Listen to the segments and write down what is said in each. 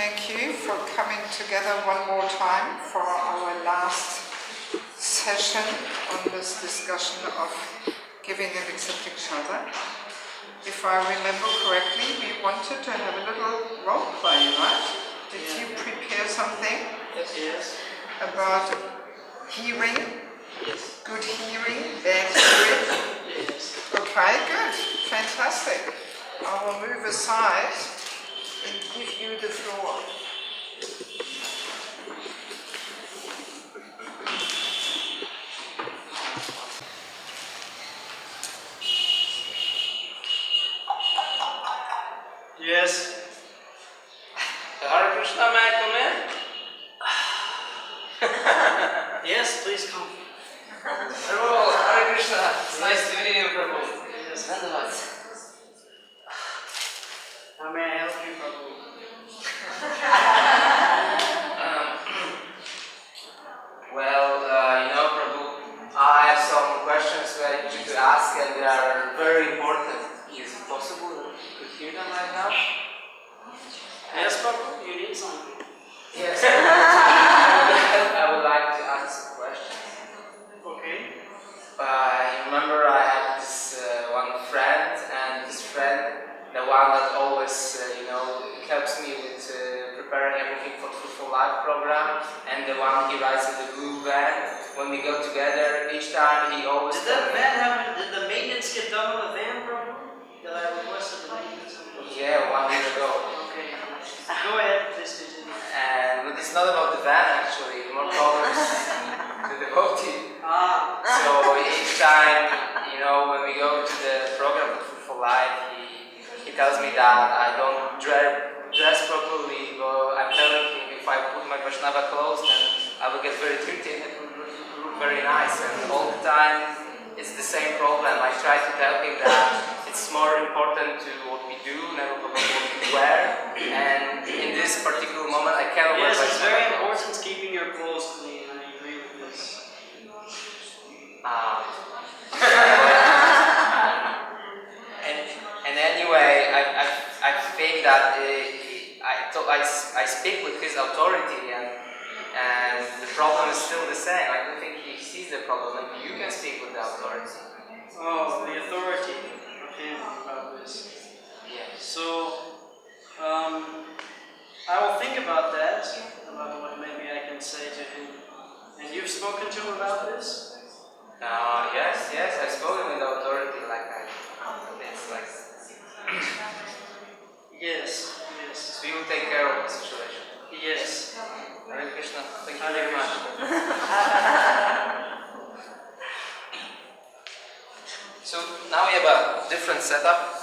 Thank you for coming together one more time for our last session on this discussion of giving and accepting shelter. If I remember correctly, we wanted to have a little role play, right? Did you prepare something? Yes. About hearing? Yes. Good hearing, bad hearing? Yes. Okay, good. Fantastic. I will move aside and give you the floor. Yes. Hare Krishna, may I come in? Yes, please come. Hello, Hare Krishna. It's nice to meet you, Prabhu. Yes, Dhanyavad. How may I help you, Prabhu? Prabhu, I have some questions that I need to ask and they are very important. Is it possible to hear them right now? Yes, Prabhu, you need something. Yes, I would like to ask some questions. Okay. You remember I had this one friend, and this friend, the one that always, helps me with preparing everything for Fruitful Life program, and the one he rides in the blue van. When we go together, each time he always. Did the maintenance get done on the van, Prabhu? Did I request the maintenance? Yeah, 1 year ago. Okay. Go ahead, please continue. But it's not about the van actually, more covers the devotee. So each time, when we go to the program for life, he tells me that I don't dress properly, but I'm telling him if I put my Vaishnava clothes, then I will get very dirty and it will look very nice. And all the time, it's the same problem. I try to tell him that it's more important to what we do, never forget what we wear. And in this particular moment, I cannot wear. Yes, it's very important keeping your clothes clean. I agree with this. And anyway, I think that I speak with his authority, and the problem is still the same. I don't think he sees the problem. You can speak with the authority. Oh, the authority of him about this. Yeah. So, I will think about that, about what maybe I can say to him. And you've spoken to him about this? Yes, I've spoken with the authority Yes. So you will take care of the situation. Yes. Hare Krishna, thank you very much. So now we have a different setup.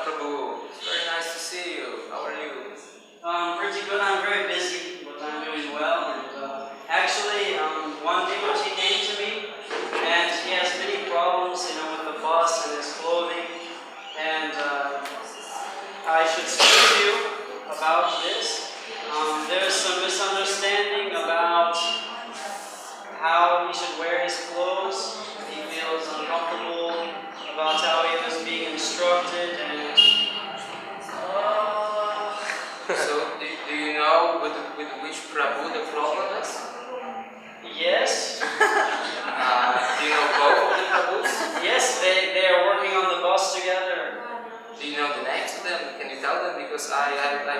Prabhu, it's very nice to see you. How are you? Pretty good. I'm very busy, but I'm doing well. And actually, one devotee came to me, and he has many problems, with the bus and his clothing. And I should speak to you about this. There's some misunderstanding about how he should wear his clothes. He feels uncomfortable about how he was being instructed, and so do you know with which Prabhu the problem is? Yes. Do you know both of the Prabhus? Yes, they are working on the bus together. Do you know the names of them? Can you tell them? Because I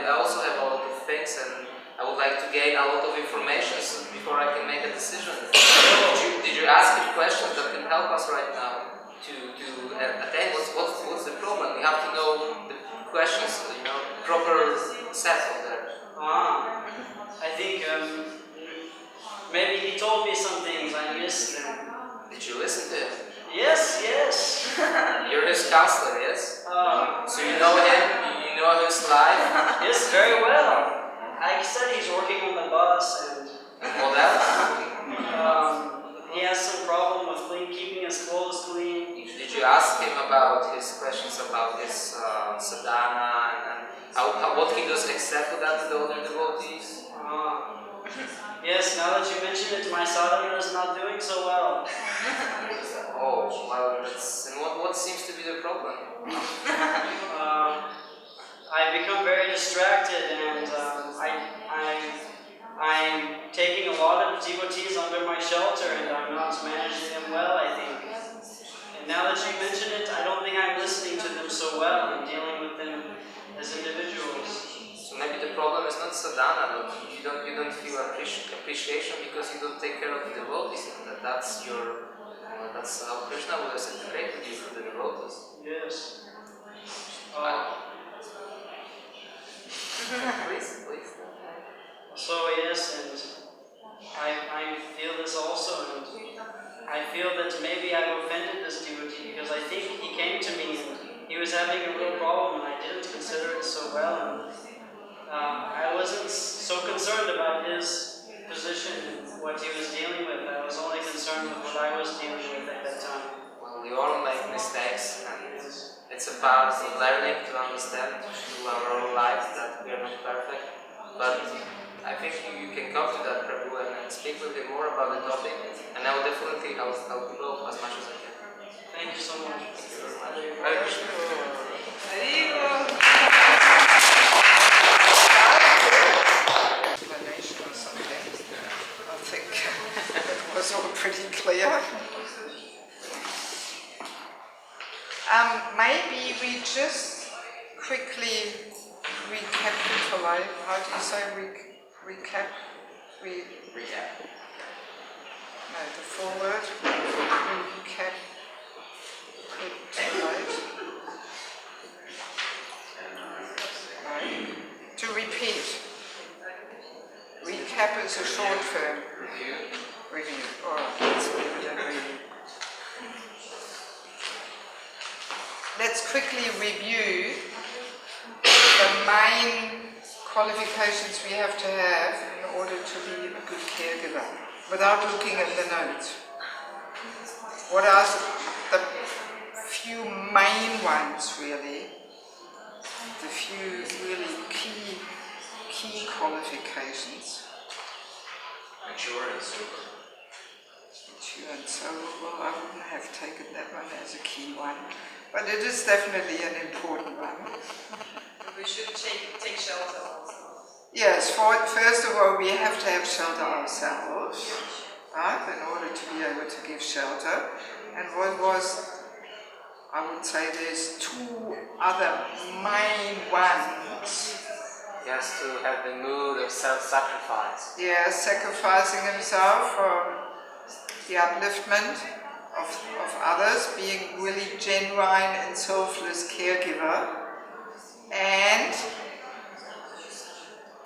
also have a lot of things, and I would like to gain a lot of information before I can make a decision. Did you ask him questions that can help us right now to attain what's the problem? We have to know the questions, proper set of that. I think maybe he told me some things, I missed them. Did you listen to him? Yes. You're his counselor, yes? So you know him, you know his life? Yes, very well. I said he's working on the bus, and what else? He has some problem with keeping his clothes clean. Did Did you ask him about his questions about his sadhana and what he does exactly that the other devotees? Yes, now that you mention it, my sadhana is not doing so well. Oh, well, and what seems to be the problem? I've become very distracted, and I'm taking a lot of devotees under my shelter, and I'm not managing them well, I think. And now that you mention it, I don't think I'm listening to them so well and dealing with them as individuals. So maybe the problem is not sadhana, but you don't feel appreciation because you don't take care of the devotees. That's how Krishna would have separated you from the devotees. Yes. Please. So yes, and I feel this also, and I feel that maybe I've offended this devotee because I think he came to me and he was having a real problem, and I didn't consider it so well. And I wasn't so concerned about his position and what he was dealing with. I was only concerned with what I was dealing with at that time. Well, we all make mistakes, and it's a part of learning to understand through our own lives that we are not perfect. But I think you can come to that Prabhu and speak with him more about the topic, and I will definitely help you both as much as I can. Thank you so much. Thank you very much. Hare Krishna. Explanation or something. I think it was all pretty clear. Maybe we just quickly recapitulate. How do you say recap? Recap. No, the full word. Recapitulate. No. To repeat. Recap is a short form. Review. Alright, let's do a review. Let's quickly review the main qualifications we have to have in order to be a good caregiver, without looking at the notes. What are the few main ones, really? The few really key qualifications. Mature and sober. Mature and sober. Well, I wouldn't have taken that one as a key one, but it is definitely an important one. We should take shelter also. Yes, first of all, we have to have shelter ourselves, right, in order to be able to give shelter. And what was, I would say there's two other main ones. Yes, to have the mood of self-sacrifice. Yeah, sacrificing himself for the upliftment of others, being really genuine and selfless caregiver. And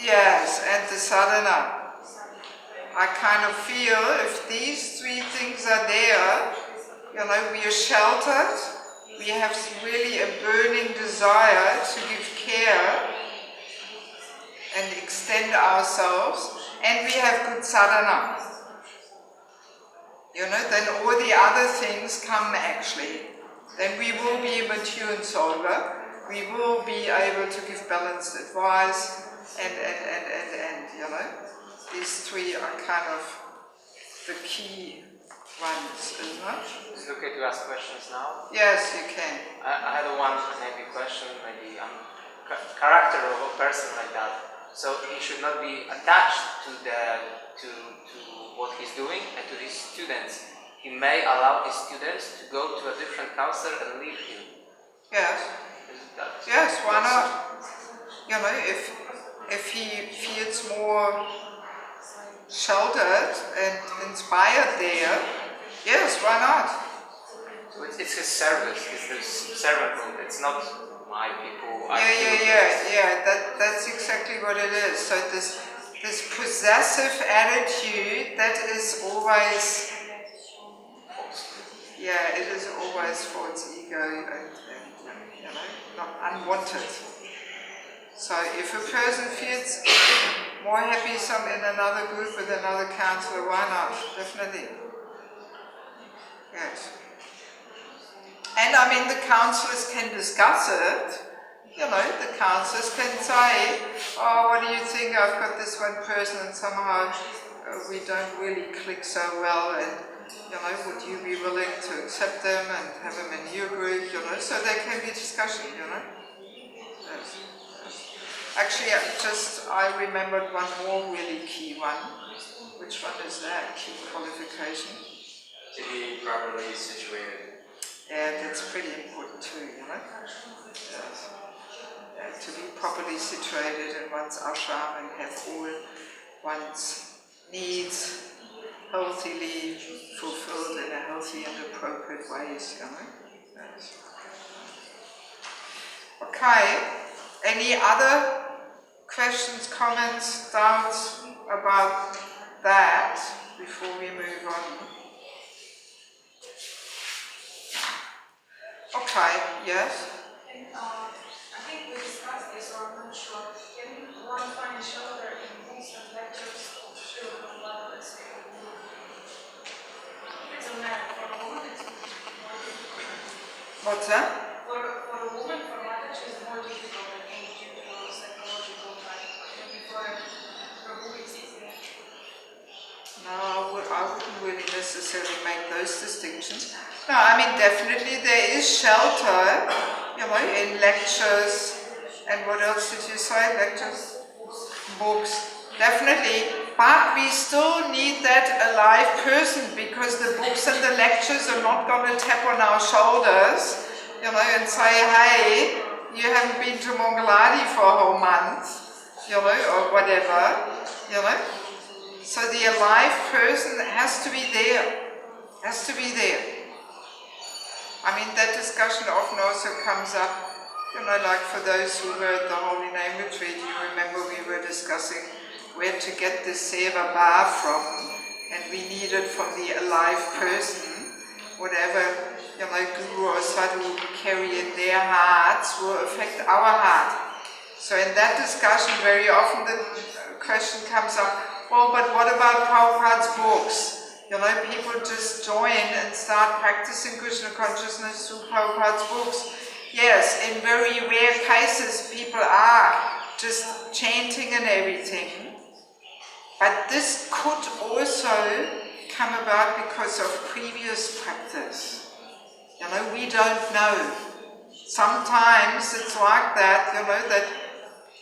yes, and the sadhana. I kind of feel if these three things are there, we are sheltered, we have really a burning desire to give care and extend ourselves, and we have good sadhana. Then all the other things come actually. Then we will be mature and sober, we will be able to give balanced advice, and these three are kind of the key ones, isn't it? Is it okay to ask questions now? Yes, you can. I had one maybe question, maybe character of a person like that. So he should not be attached to what he's doing and to his students. He may allow his students to go to a different counselor and leave him. Yes. Yes, why not? If he feels more sheltered and inspired there, yes, why not? So it's his service, it's his servanthood, it's not my people. That's exactly what it is. So this possessive attitude, that is always, it is always for its ego and not unwanted. So if a person feels more happy in another group with another counselor, why not? Definitely. Yes. And I mean, the councillors can discuss it. You know, the councillors can say, oh, what do you think? I've got this one person and somehow we don't really click so well, and, you know, would you be willing to accept them and have them in your group, you know? So there can be discussion, you know? Yes. Actually, I remembered one more really key one. Which one is that? Key qualification? To be properly situated. Yeah, that's pretty important too, you know? Yes. Yeah, to be properly situated in one's ashram and have all one's needs healthily fulfilled in a healthy and appropriate ways, you know? Yes. Okay, any other questions, comments, doubts about that before we move on? Okay, yes? And I think we discussed this, or I'm not sure. Can one find shelter in books and lectures of Srila Prabhupada, let's say? It's a man. For a woman, it's more difficult. What's that? For a woman, for Mataji, it's more difficult, I think, due to psychological type. Maybe for Prabhu, it's easier. No, I wouldn't really necessarily make those distinctions. No, I mean, definitely there is shelter, you know, in lectures, and what else did you say? Lectures? Books. Definitely, but we still need that alive person, because the books and the lectures are not going to tap on our shoulders, you know, and say, hey, you haven't been to Mongaladi for a whole month, you know, or whatever, you know. So the alive person has to be there, has to be there. I mean, that discussion often also comes up, you know, like for those who were at the Holy Name Retreat, you remember we were discussing where to get this Seva Bar from, and we needed from the alive person, whatever, you know, Guru or Sadhu carry in their hearts will affect our heart. So in that discussion, very often the question comes up, well, but what about Prabhupada's books? You know, people just join and start practicing Krishna consciousness through Prabhupada's books. Yes, in very rare cases, people are just chanting and everything. But this could also come about because of previous practice. You know, we don't know. Sometimes it's like that, you know,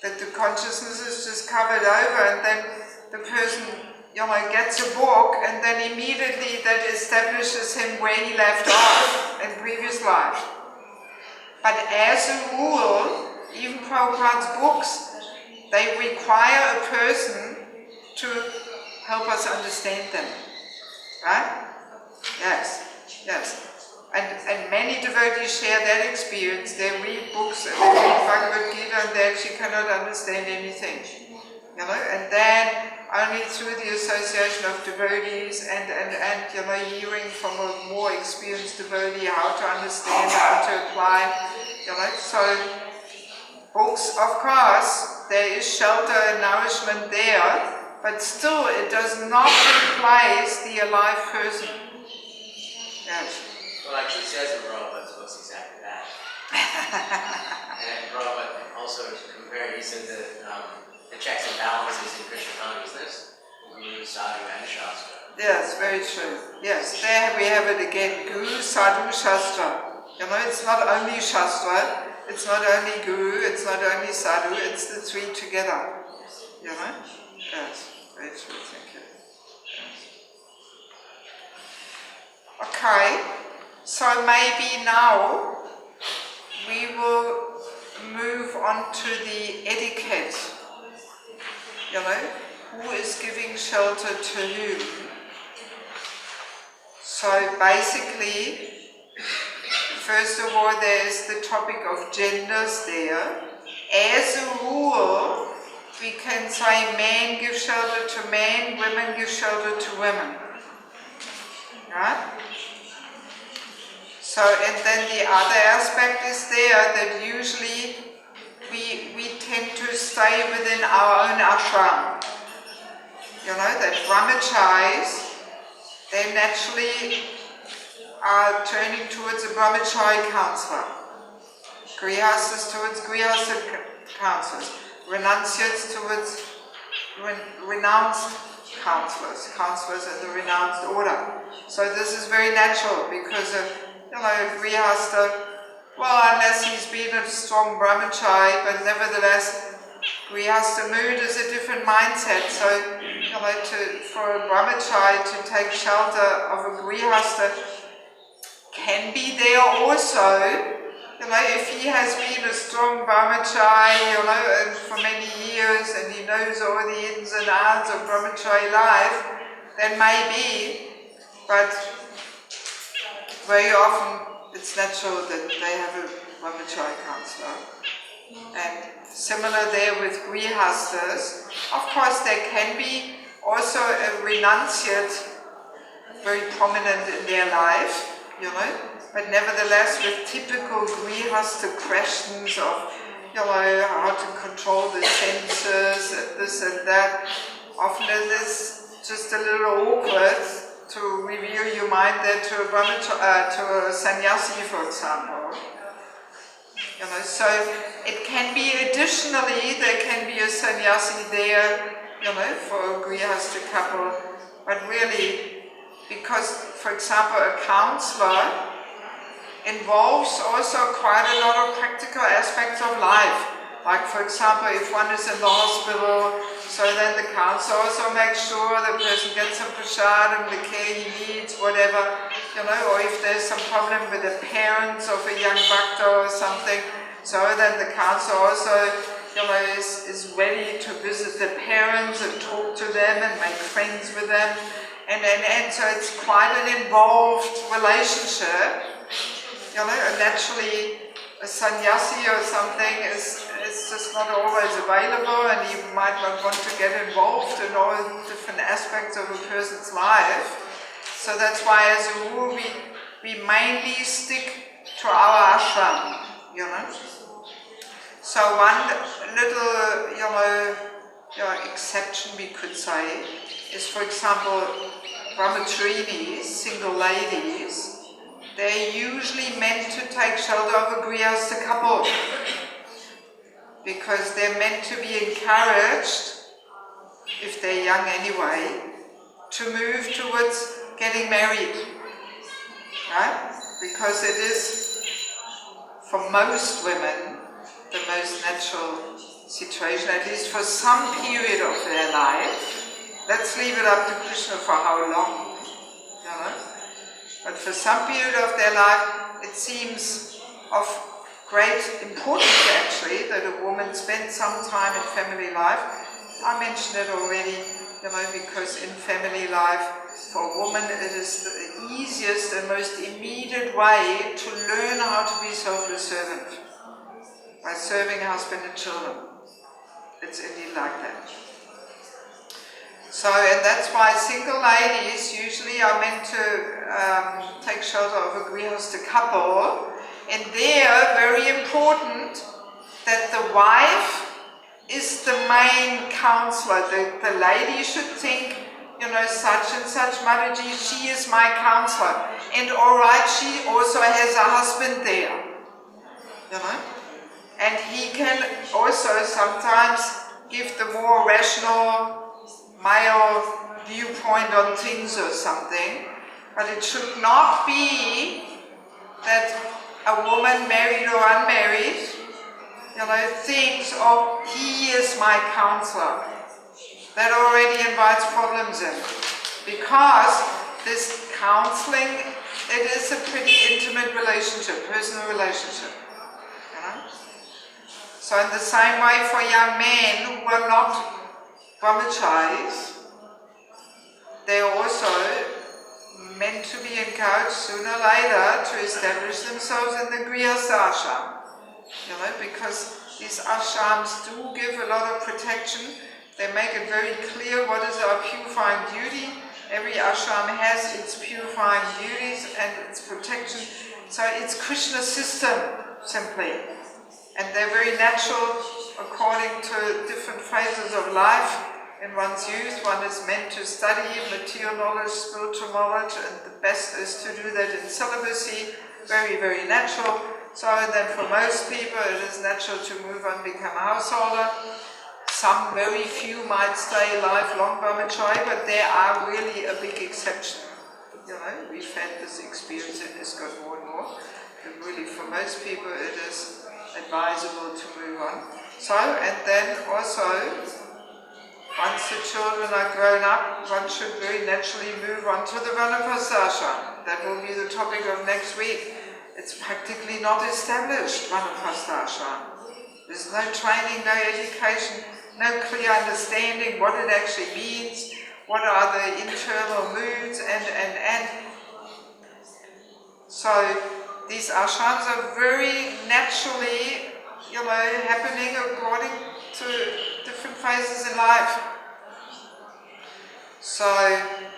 that the consciousness is just covered over, and then the person, you know, gets a book, and then immediately that establishes him where he left off in previous life. But as a rule, even Prabhupada's books, they require a person to help us understand them. Right? Yes, yes. And many devotees share that experience. They read books and they read Bhagavad Gita and they actually cannot understand anything. You know, and then only through the association of devotees and you know, hearing from a more experienced devotee how to understand, how to apply, you know. So books, of course, there is shelter and nourishment there, but still it does not replace the alive person. Yes. Well, actually, it says in Prabhupada's books exactly that. And Prabhupada also compared, he said that the checks and balances in Krishna consciousness, Guru, Sadhu, and Shastra. Yes, very true. Yes, there we have it again. Guru, Sadhu, Shastra. You know, it's not only Shastra, it's not only Guru, it's not only Sadhu, it's the three together. You know? Yes, very true, thank you. Yes. Okay, so maybe now we will move on to the etiquette. You know, who is giving shelter to whom? So basically, first of all, there is the topic of genders there. As a rule, we can say men give shelter to men, women give shelter to women. Right? So, and then the other aspect is there that usually we tend to stay within our own ashram. You know, that brahmacharis, they naturally are turning towards a brahmachari counselor. Grihastas towards grihasta counselors. Renunciates towards renounced counselors. Counselors in the renounced order. So this is very natural because of, grihasta, well, unless he's been a strong brahmachari, but nevertheless, grihasta mood is a different mindset. So, for a brahmachari to take shelter of a grihasta can be there also. If he has been a strong brahmachari, and for many years, and he knows all the ins and outs of brahmachari life, then maybe, but very often it's natural that they have a brahmachari counselor. And similar there with grihastas. Of course, there can be also a renunciate very prominent in their life, but nevertheless with typical grihasta questions of, how to control the senses, this and that. Often it is just a little awkward to reveal your mind there to a sannyasi, for example. So it can be additionally, there can be a sannyasi there, for a grihasta couple, but really, because, for example, a counselor involves also quite a lot of practical aspects of life. Like, for example, if one is in the hospital, so then the counselor also makes sure the person gets some prasadam, the care he needs, whatever, or if there's some problem with the parents of a young bhakta or something, so then the counselor also, is ready to visit the parents and talk to them and make friends with them. And so it's quite an involved relationship. And naturally, a sannyasi or something is just not always available, and you might not want to get involved in all different aspects of a person's life. So that's why, as a rule, we mainly stick to our ashram, So one little, exception we could say is, for example, brahmacharinis, single ladies. They're usually meant to take shelter of a grihasta couple because they're meant to be encouraged, if they're young anyway, to move towards getting married. Right? Because it is, for most women, the most natural situation, at least for some period of their life. Let's leave it up to Krishna for how long. But for some period of their life, it seems of great importance actually that a woman spends some time in family life. I mentioned it already, because in family life, for a woman it is the easiest and most immediate way to learn how to be selfless servant by serving husband and children. It's indeed like that. So, and that's why single ladies usually are meant to take shelter of a grihasta couple, and they're very important that the wife is the main counselor. The lady should think, such and such Mataji, she is my counselor, and alright, she also has a husband there, and he can also sometimes give the more rational male viewpoint on things or something, but it should not be that a woman, married or unmarried, thinks, oh, he is my counselor. That already invites problems in, because this counseling, it is a pretty intimate relationship, personal relationship. So in the same way for young men who are not brahmacharis, they are also meant to be encouraged sooner or later to establish themselves in the grihasta ashram. Because these ashrams do give a lot of protection. They make it very clear what is our purifying duty. Every ashram has its purifying duties and its protection. So it's Krishna's system, simply. And they're very natural according to different phases of life In one's youth, one is meant to study material knowledge, spiritual knowledge, and the best is to do that in celibacy, very, very natural. So then for most people it is natural to move on, become a householder. Some very few might stay lifelong brahmachari, but there are really a big exception. You know, we've had this experience and it's got more and more. And really for most people it is advisable to move on. So, and then also, once the children are grown up, one should very naturally move on to the Vanapastashram. That will be the topic of next week. It's practically not established, Vanapastashram. There's no training, no education, no clear understanding what it actually means, what are the internal moods, and. So these ashrams are very naturally, happening according to different phases in life. So,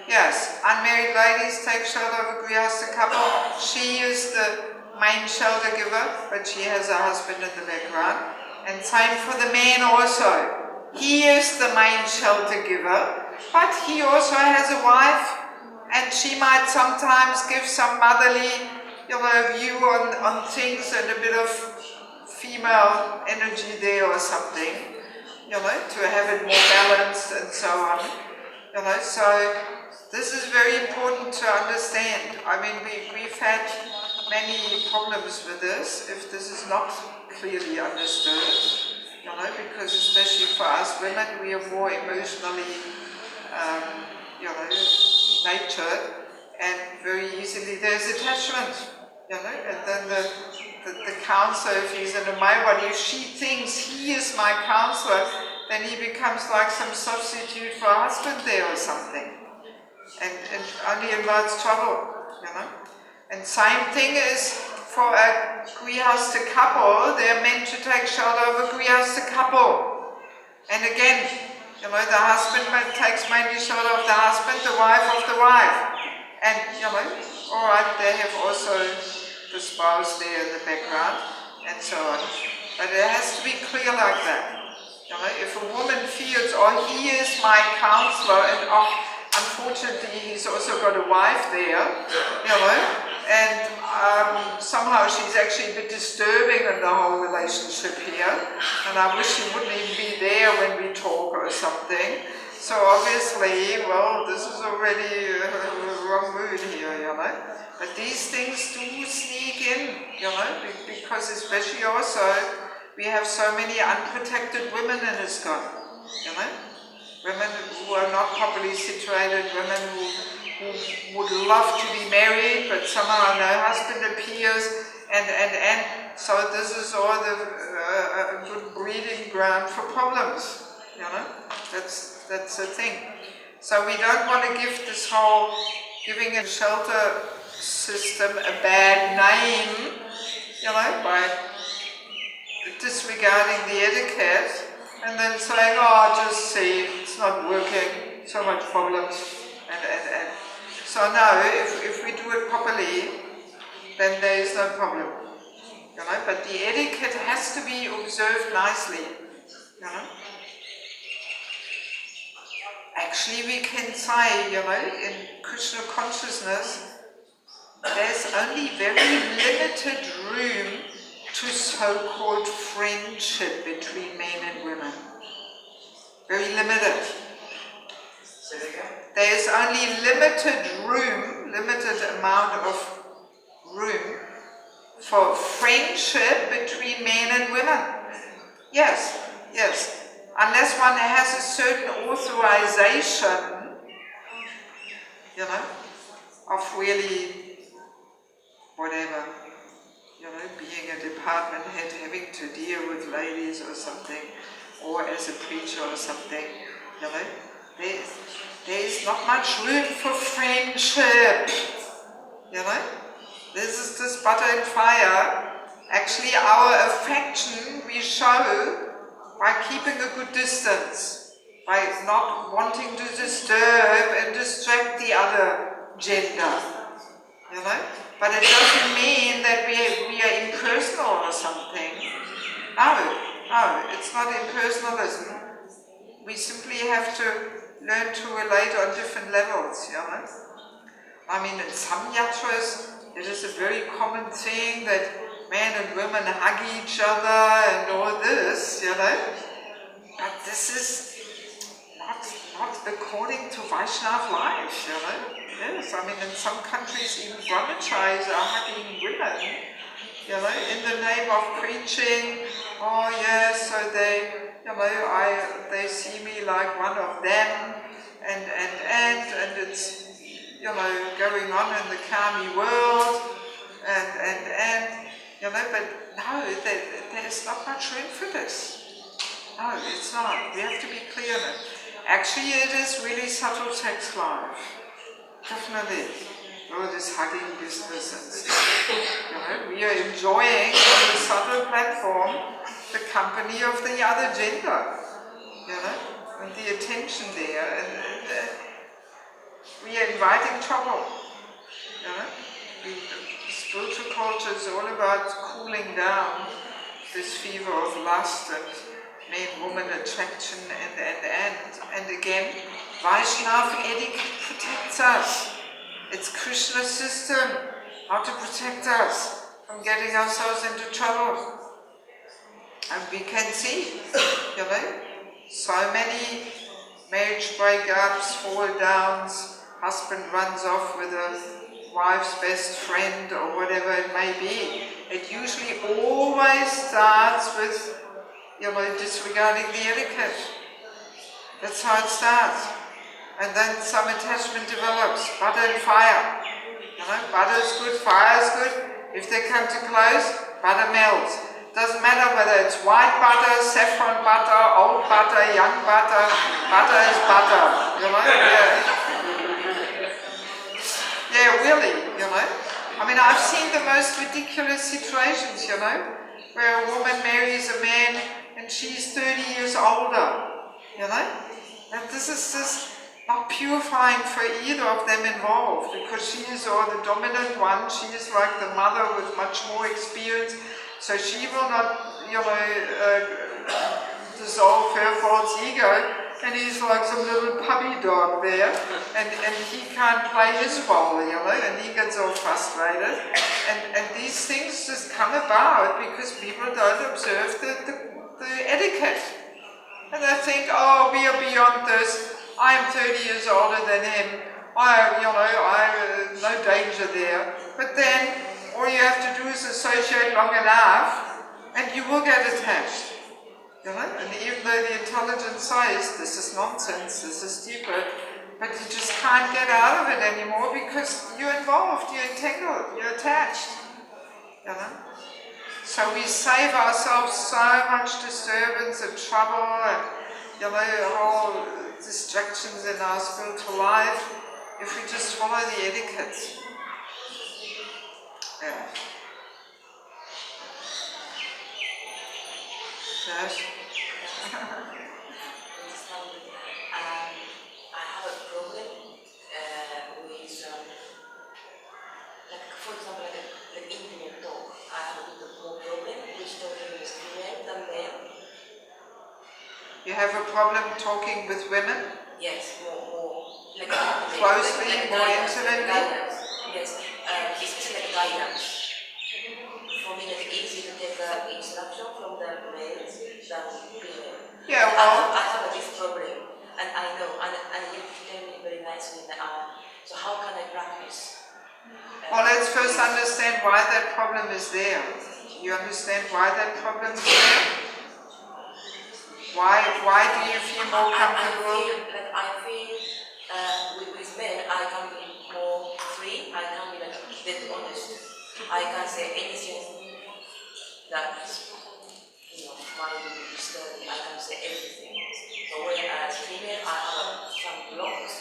yes, unmarried ladies take shelter of a grihastha couple. She is the main shelter giver, but she has a husband in the background. And same for the man also. He is the main shelter giver, but he also has a wife, and she might sometimes give some motherly, view on things and a bit of female energy there or something, to have it more balanced and so on. So this is very important to understand. I mean, we've had many problems with this if this is not clearly understood, because especially for us women, we are more emotionally, natured, and very easily there's attachment, and then the counselor, if he's in a Mayapur, if she thinks he is my counselor, then he becomes like some substitute for a husband there or something, and only invites trouble, And same thing is for a grihastha couple, they're meant to take shelter of a grihastha couple. And again, the husband takes mainly shelter of the husband, the wife of the wife. And, alright, they have also the spouse there in the background, and so on. But it has to be clear like that. If a woman feels, he is my counselor, and unfortunately he's also got a wife there, and somehow she's actually a bit disturbing in the whole relationship here, and I wish she wouldn't even be there when we talk or something. So obviously, this is already a wrong mood here, But these things do sneak in, because especially also we have so many unprotected women in ISKCON, Women who are not properly situated, women who would love to be married, but somehow no husband appears, and so this is all a good breeding ground for problems, That's the thing. So we don't want to give this whole giving a shelter system a bad name, by disregarding the etiquette and then saying, just see, it's not working, so much problems, and. So no, if we do it properly, then there is no problem, But the etiquette has to be observed nicely, Actually, we can say, in Krishna consciousness, there's only very limited room to so-called friendship between men and women. Very limited. Say it again. There's only limited amount of room for friendship between men and women. Yes. Unless one has a certain authorization, of really, whatever, being a department head, having to deal with ladies or something, or as a preacher or something, there is not much room for friendship, This is this butter and fire. Actually, our affection we show by keeping a good distance, by not wanting to disturb and distract the other gender, But it doesn't mean that we are impersonal or something. No, it's not impersonalism. We simply have to learn to relate on different levels, you know. I mean, in some yatras, it is a very common thing that men and women hug each other and all this, you know. But this is not according to Vaishnava life, you know. Yes, I mean, in some countries, even brahmacharis are hugging women, you know, in the name of preaching. Oh yes, so they, you know, they see me like one of them, and it's, you know, going on in the karmi world, and you know, but no, there's not much room for this. No, it's not. We have to be clear on it. Actually, it is really subtle sex life. Definitely. All this hugging business and stuff. You know, we are enjoying on the subtle platform the company of the other gender. You know, and the attention there. And we are inviting trouble. You know, spiritual culture is all about cooling down this fever of lust and man-woman attraction and again, Vaishnava etiquette protects us. It's Krishna's system, how to protect us from getting ourselves into trouble. And we can see, you know, so many marriage breakups, fall downs, husband runs off with a wife's best friend or whatever it may be. It usually always starts with, you know, disregarding the etiquette. That's how it starts. And then some attachment develops, butter and fire. You know, butter is good, fire is good. If they come too close, butter melts. Doesn't matter whether it's white butter, saffron butter, old butter, young butter. Butter is butter. You know? Yeah, really, you know. I mean, I've seen the most ridiculous situations, you know, where a woman marries a man and she's 30 years older, you know. And this is just not purifying for either of them involved, because she is the dominant one, she is like the mother with much more experience, so she will not, you know, dissolve her false ego, and he's like some little puppy dog there, and he can't play his role, you know, and he gets all frustrated, and these things just come about because people don't observe the etiquette. And they think, oh, we are beyond this. I'm 30 years older than him. I no danger there. But then, all you have to do is associate long enough, and you will get attached. You know? And even though the intelligence says, this is nonsense, this is stupid, but you just can't get out of it anymore because you're involved, you're entangled, you're attached. You know? So we save ourselves so much disturbance and trouble and, you know, whole distractions in our spiritual life if we just follow the etiquette. Yeah. Yes. I have a problem with, like, for example, like the intimate talk. I have a bit more problem with talking with female than men. You have a problem talking with women? Yes, more like closely, like more guidance, intimately? Guidance. Yes, especially like guidance. For me, it's easy to take the instruction from the males than female. Yeah, well, I have this problem, and I know, and you tell me very nicely. So how can I practice? well, let's first understand why that problem is there. You understand why that problem is there? Why do you feel more comfortable? I feel with men, I can be more free. I can be like dead honest. I can say anything that might be disturbing. I can say everything. So when as female, I have some blocks.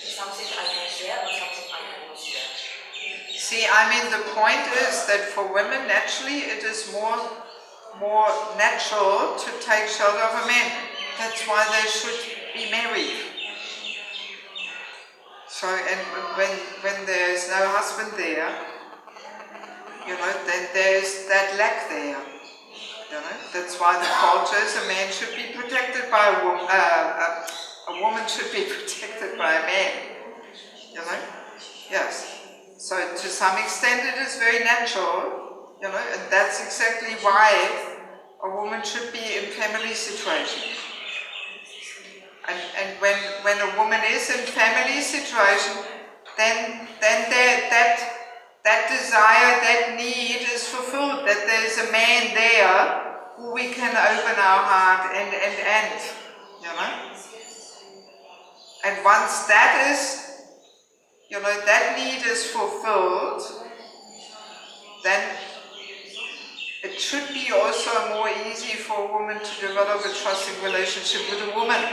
Something I can share, or something I cannot share. See, I mean, the point is that for women, naturally, it is more natural to take shelter of a man. That's why they should be married. So, and when there is no husband there, you know, then there is that lack there. You know, that's why the culture is a man should be protected by a woman should be protected by a man. You know, yes. So to some extent it is very natural, you know, and that's exactly why a woman should be in family situation. And when a woman is in family situation, then that desire, that need is fulfilled, that there is a man there who we can open our heart and, you know. And once that is, you know, that need is fulfilled, then it should be also more easy for a woman to develop a trusting relationship with a woman.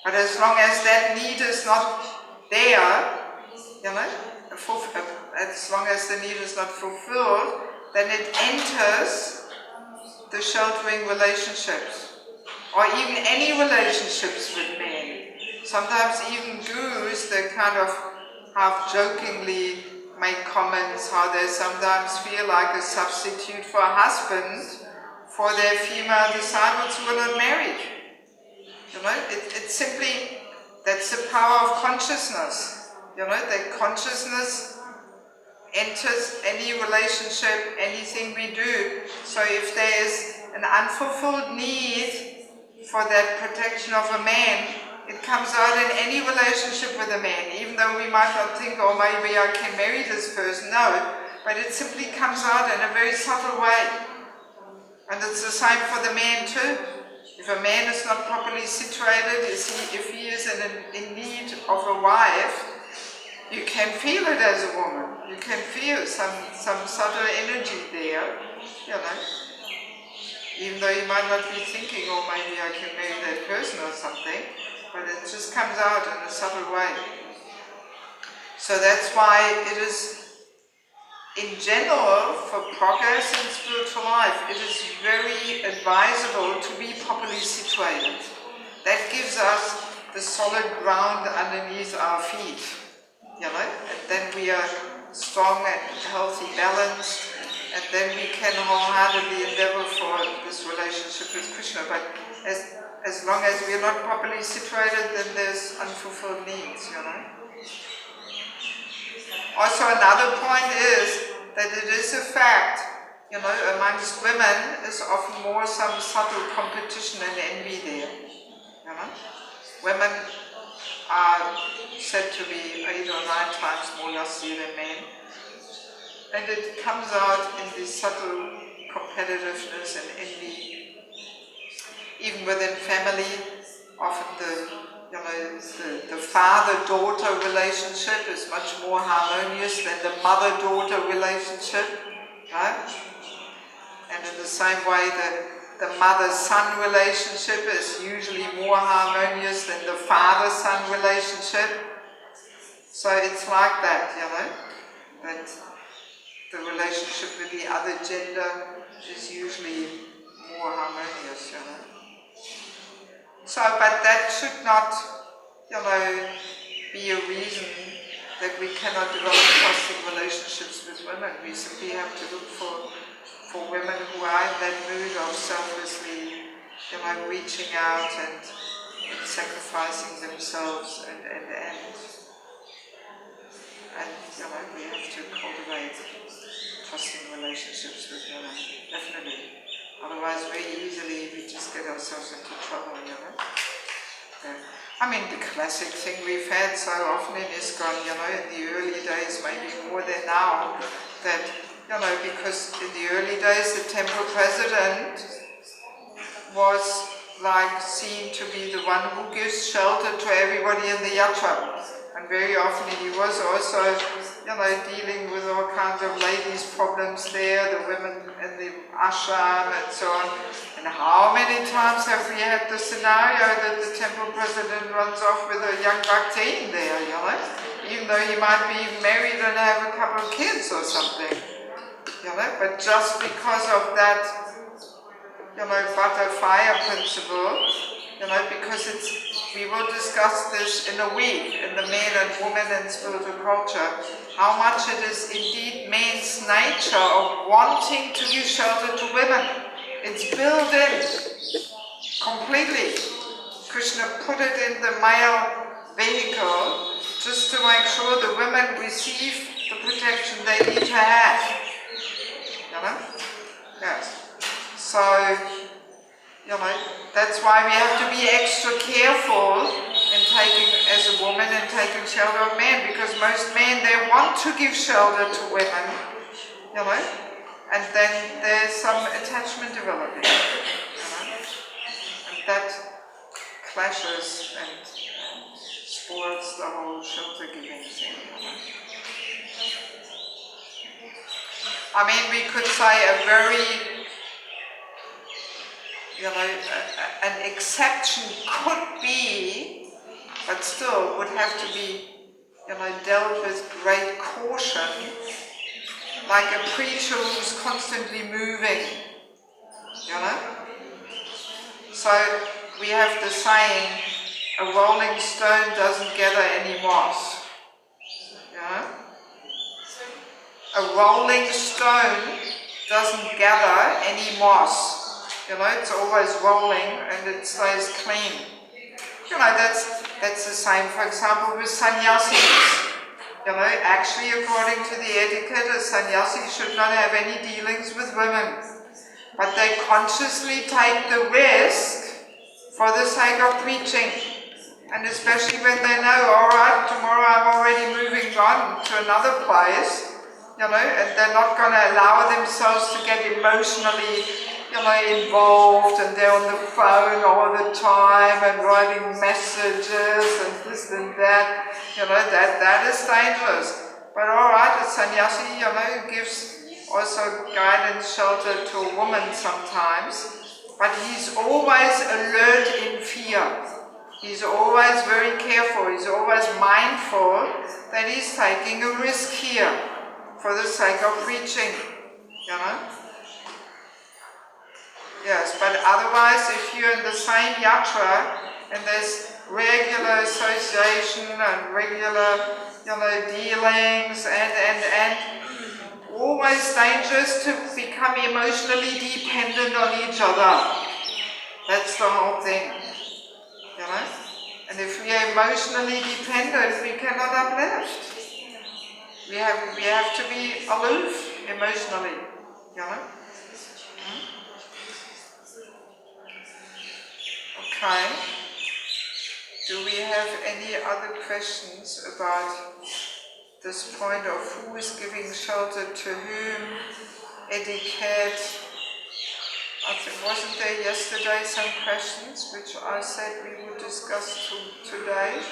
But as long as that need is not there, you know, as long as the need is not fulfilled, then it enters the sheltering relationships, or even any relationships with men. Sometimes even gurus, they kind of half-jokingly make comments how they sometimes feel like a substitute for a husband for their female disciples who are not married. You know, it's simply, that's the power of consciousness. You know, that consciousness enters any relationship, anything we do. So if there is an unfulfilled need for that protection of a man, it comes out in any relationship with a man, even though we might not think, oh, maybe I can marry this person. No, but it simply comes out in a very subtle way. And it's the same for the man too. If a man is not properly situated, if he is in need of a wife, you can feel it as a woman. You can feel some subtle energy there, you know. Even though you might not be thinking, oh, maybe I can marry that person or something, but it just comes out in a subtle way. So that's why it is, in general, for progress in spiritual life, it is very advisable to be properly situated. That gives us the solid ground underneath our feet, you know, and then we are strong and healthy, balanced, and then we can wholeheartedly endeavor for this relationship with Krishna. But as long as we are not properly situated, then there's unfulfilled needs, you know. Also, another point is that it is a fact, you know, amongst women is often more some subtle competition and envy there, you know. Women are said to be 8 or 9 times more lusty than men, and it comes out in this subtle competitiveness and envy. Even within family, often the father-daughter relationship is much more harmonious than the mother-daughter relationship, right? And in the same way, the mother-son relationship is usually more harmonious than the father-son relationship. So it's like that, you know, that the relationship with the other gender is usually more harmonious, you know. So, but that should not, you know, be a reason that we cannot develop trusting relationships with women. We simply have to look for women who are in that mood of selflessly, you know, reaching out and sacrificing themselves and you know, we have to cultivate trusting relationships with women, definitely. Otherwise, very easily we just get ourselves into trouble, you know. I mean, the classic thing we've had so often in ISKCON, you know, in the early days, maybe more than now, that, you know, because in the early days the temple president was like seen to be the one who gives shelter to everybody in the yatra. And very often he was also, you know, dealing with all kinds of ladies' problems there, the women in the ashram and so on. And how many times have we had the scenario that the temple president runs off with a young bhaktin there, you know? Even though he might be married and have a couple of kids or something, you know? But just because of that, you know, butterfly principle, you know, because we will discuss this in a week in the man and woman and spiritual culture, how much it is indeed man's nature of wanting to give shelter to women. It's built in completely. Krishna put it in the male vehicle just to make sure the women receive the protection they need to have. You know? Yes. So, you know, that's why we have to be extra careful in taking, as a woman, in taking shelter of men, because most men, they want to give shelter to women, you know, and then there's some attachment developing, you know, and that clashes and spoils the whole shelter giving thing, you know. I mean, we could say a very, you know, an exception could be, but still would have to be, you know, dealt with great caution, like a preacher who's constantly moving, you know. So we have the saying, a rolling stone doesn't gather any moss, you know. A rolling stone doesn't gather any moss. You know, it's always rolling and it stays clean. You know, that's the same, for example, with sannyasis. You know, actually, according to the etiquette, a sannyasi should not have any dealings with women. But they consciously take the risk for the sake of preaching. And especially when they know, all right, tomorrow I'm already moving on to another place, you know, and they're not going to allow themselves to get emotionally, you know, involved, and they're on the phone all the time and writing messages and this and that, you know, that is dangerous. But all right, a sannyasi, you know, gives also guidance, shelter to a woman sometimes, but he's always alert in fear. He's always very careful, he's always mindful that he's taking a risk here for the sake of preaching, you know. Yes, but otherwise, if you're in the same yatra and there's regular association and regular, you know, dealings and always dangerous to become emotionally dependent on each other. That's the whole thing, you know. And if we are emotionally dependent, we cannot uplift. We have to be aloof emotionally, you know. Okay. Do we have any other questions about this point of who is giving shelter to whom, etiquette? Wasn't there yesterday some questions which I said we would discuss today?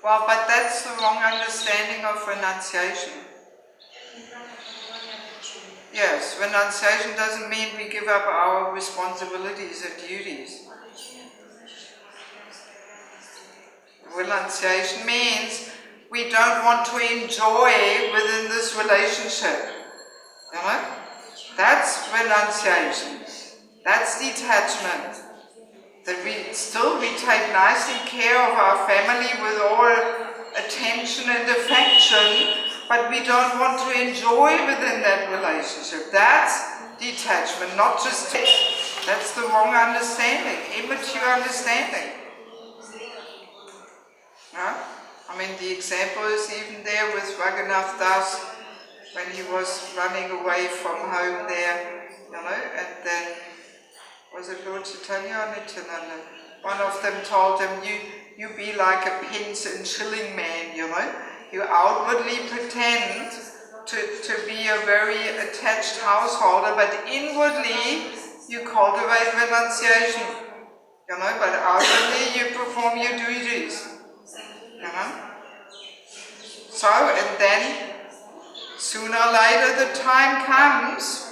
Well, but that's the wrong understanding of renunciation. Yes, renunciation doesn't mean we give up our responsibilities and duties. Renunciation means we don't want to enjoy within this relationship. You know? That's renunciation. That's detachment. That we take nicely care of our family with all attention and affection, but we don't want to enjoy within that relationship. That's detachment, not just That's the wrong understanding, immature understanding. Yeah? I mean, the example is even there with Raghunath Das when he was running away from home there, and then, was it Lord Chaitanya or Nityananda? One of them told him, you be like a pence and shilling man, You outwardly pretend to be a very attached householder, but inwardly you cultivate renunciation, but outwardly you perform your duties, So, and then sooner or later the time comes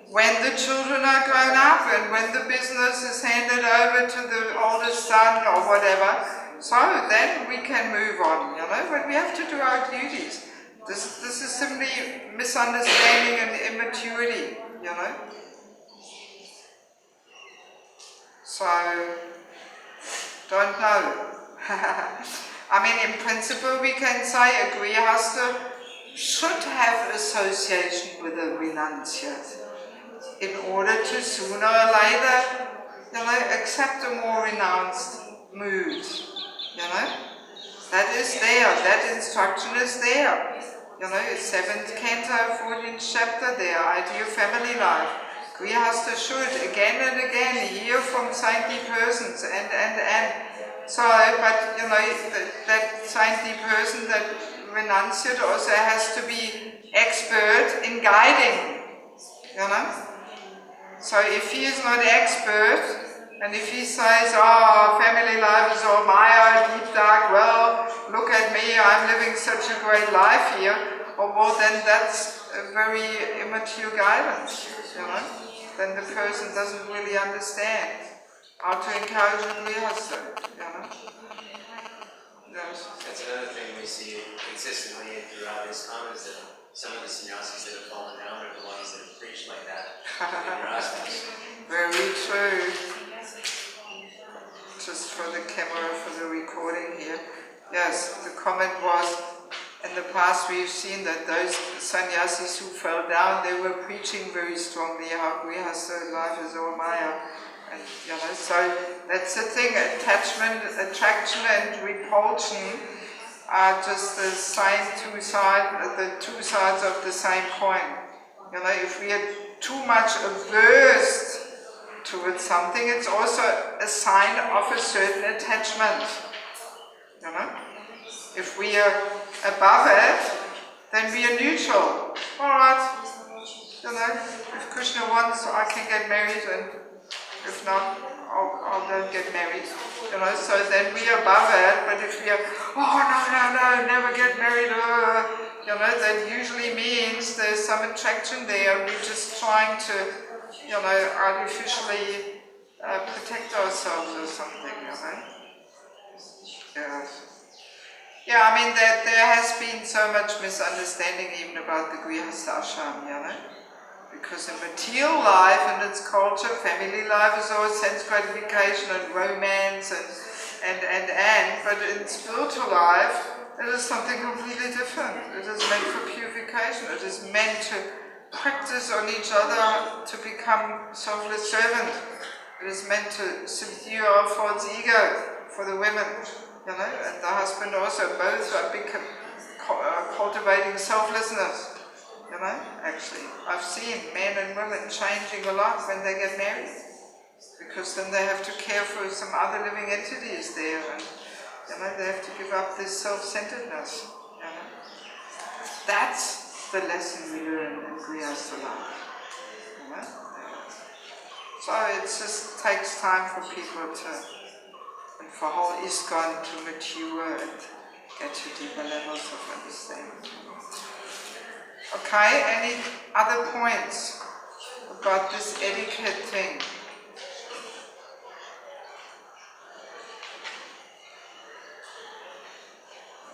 when the children are grown up and when the business is handed over to the oldest son or whatever, so then we can move on, but we have to do our duties. This is simply misunderstanding and immaturity, So, don't know. I mean, in principle we can say a grihastha should have association with a renunciate in order to sooner or later, accept a more renounced mood, That is there, that instruction is there. 7th canto, 14th chapter, the ideal family life. Grihastha should again and again hear from saintly persons and. So, but that saintly person, that renunciate also has to be expert in guiding, So if he is not expert, and if he says, family life is all Maya, deep dark, well, look at me, I'm living such a great life here, well, then that's a very immature guidance, Then the person doesn't really understand how to encourage a grihastha, Yes. That's another thing we see consistently throughout his comments, that some of the sannyasis that have fallen down are the ones that have preached like that in their aspects. Very true. Just for the camera, for the recording here. Yes, the comment was, in the past we've seen that those sannyasis who fell down, they were preaching very strongly how grihastha life is all Maya. And so that's the thing, attachment, attraction and repulsion are just the two sides of the same coin. If we are too much averse towards something, it's also a sign of a certain attachment. If we are above it, then we are neutral. Alright, if Krishna wants, I can get married, and if not, I'll don't get married. So then we are above it, but if we are, no, never get married, that usually means there's some attraction there. We're just trying to, artificially protect ourselves or something, Yes. Yeah, I mean, that there has been so much misunderstanding even about the grihastha ashram, Because in material life and its culture, family life is always sense gratification and romance but in spiritual life, it is something completely different. It is meant for purification. It is meant to practice on each other to become selfless servant. It is meant to subdue our false ego for the women, and the husband also. Both are cultivating selflessness. Actually, I've seen men and women changing a lot when they get married, because then they have to care for some other living entities there, and they have to give up this self-centeredness. That's the lesson we learn in grihastha life. So it just takes time for people and for whole ISKCON to mature and get to deeper levels of understanding. Okay, any other points about this etiquette thing?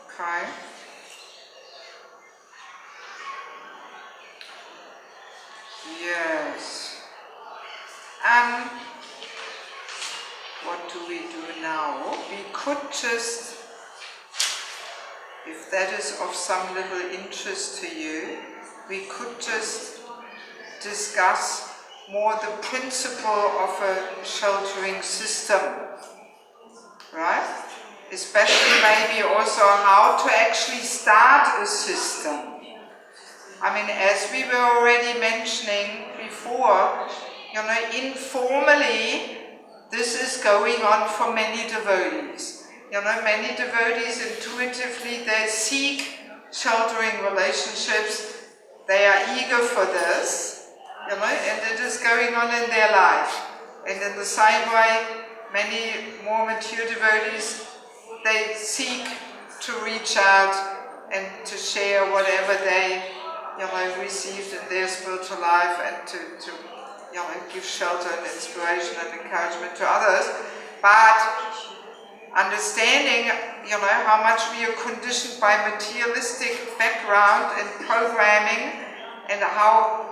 Okay. Yes. What do we do now? We could just, if that is of some little interest to you, we could just discuss more the principle of a sheltering system, right? Especially maybe also how to actually start a system. I mean, as we were already mentioning before, informally, this is going on for many devotees. Many devotees intuitively, they seek sheltering relationships. They are eager for this, and it is going on in their life. And in the same way, many more mature devotees, they seek to reach out and to share whatever they received in their spiritual life, and to give shelter and inspiration and encouragement to others. But understanding how much we are conditioned by materialistic background and programming, and how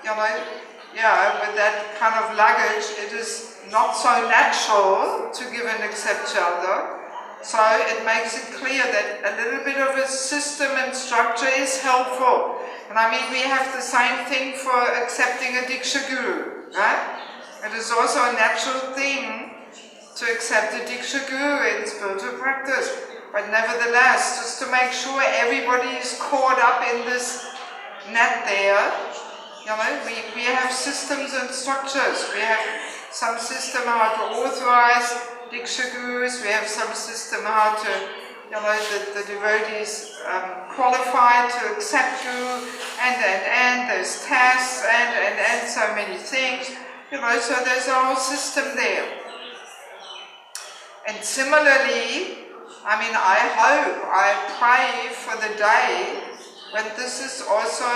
with that kind of luggage it is not so natural to give and accept shelter. So it makes it clear that a little bit of a system and structure is helpful. And I mean, we have the same thing for accepting a Diksha Guru, right? It is also a natural thing to accept a Diksha Guru in spiritual practice. But nevertheless, just to make sure everybody is caught up in this net there, we have systems and structures. We have some system how to authorize Diksha Gurus, we have some system how to, the devotees qualify to accept Guru, and there's tests, and so many things, so there's a whole system there. And similarly, I mean, I pray for the day when this is also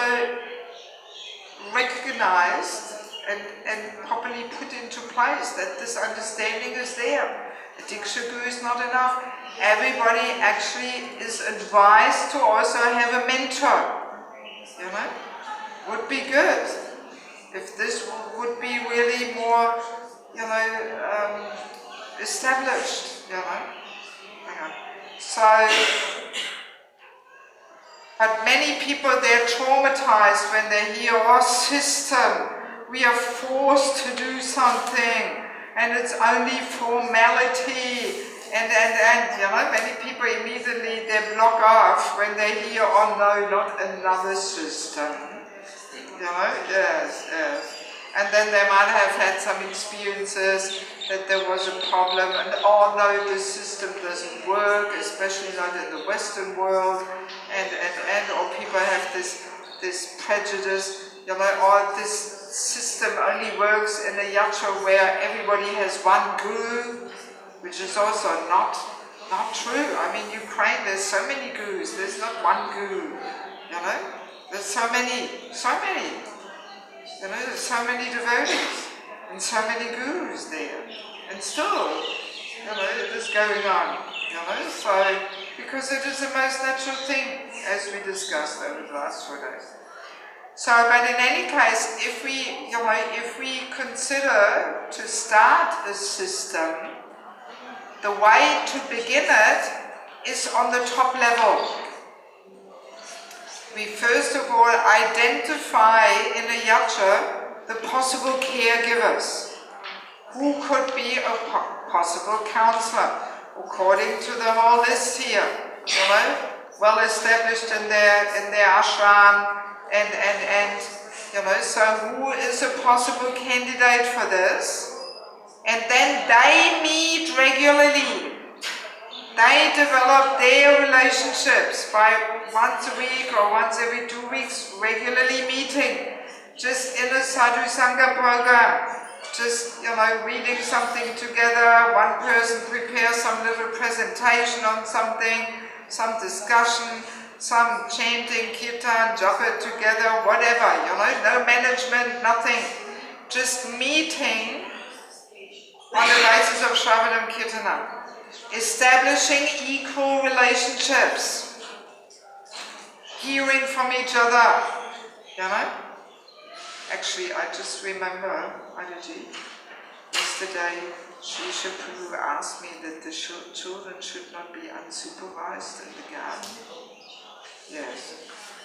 recognized and properly put into place, that this understanding is there. A Diksha Guru is not enough. Everybody actually is advised to also have a mentor. Would be good if this would be really more, established. So, but many people, they're traumatized when they hear, oh, system, we are forced to do something, and it's only formality, and many people immediately, they block off when they hear, oh no, not another system, yes. And then they might have had some experiences that there was a problem, and oh no, this system doesn't work, especially not in the Western world, or people have this prejudice, or this system only works in a yacha where everybody has one guru, which is also not true. I mean, Ukraine, there's so many gurus, there's not one guru, there's so many, there's so many devotees, and so many gurus there, and still, it is going on, so, because it is the most natural thing, as we discussed over the last 4 days. So, but in any case, if we consider to start a system, the way to begin it is on the top level. We first of all identify in a yacha the possible caregivers. Who could be a possible counselor, according to the whole list here, well established in their ashram, and so who is a possible candidate for this? And then they meet regularly. They develop their relationships by once a week or once every 2 weeks, regularly meeting, just in a sadhu sangha program, just reading something together. One person prepares some little presentation on something, some discussion, some chanting, kirtan, japa together, whatever, no management, nothing, just meeting on the basis of Shravanam Kirtanam. Establishing equal relationships, hearing from each other, Actually, I just remember, Mataji, yesterday, Sri Prabhu asked me that the children should not be unsupervised in the garden. Yes,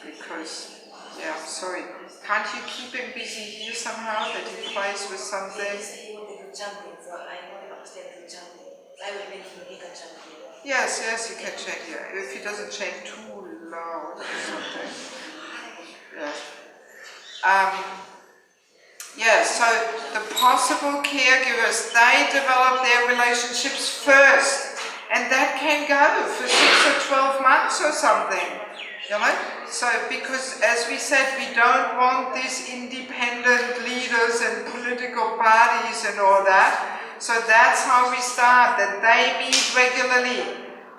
because Yeah, I'm sorry. Can't you keep him busy here somehow, that he plays with something? He wanted to chanting, so I went upstairs to chanting. I will make him he can chant here. Yes, you can chant here. If he doesn't chant too loud or something. So the possible caregivers, they develop their relationships first. And that can go for 6 or 12 months or something. So because as we said, we don't want these independent leaders and political parties and all that. So that's how we start, that they meet regularly,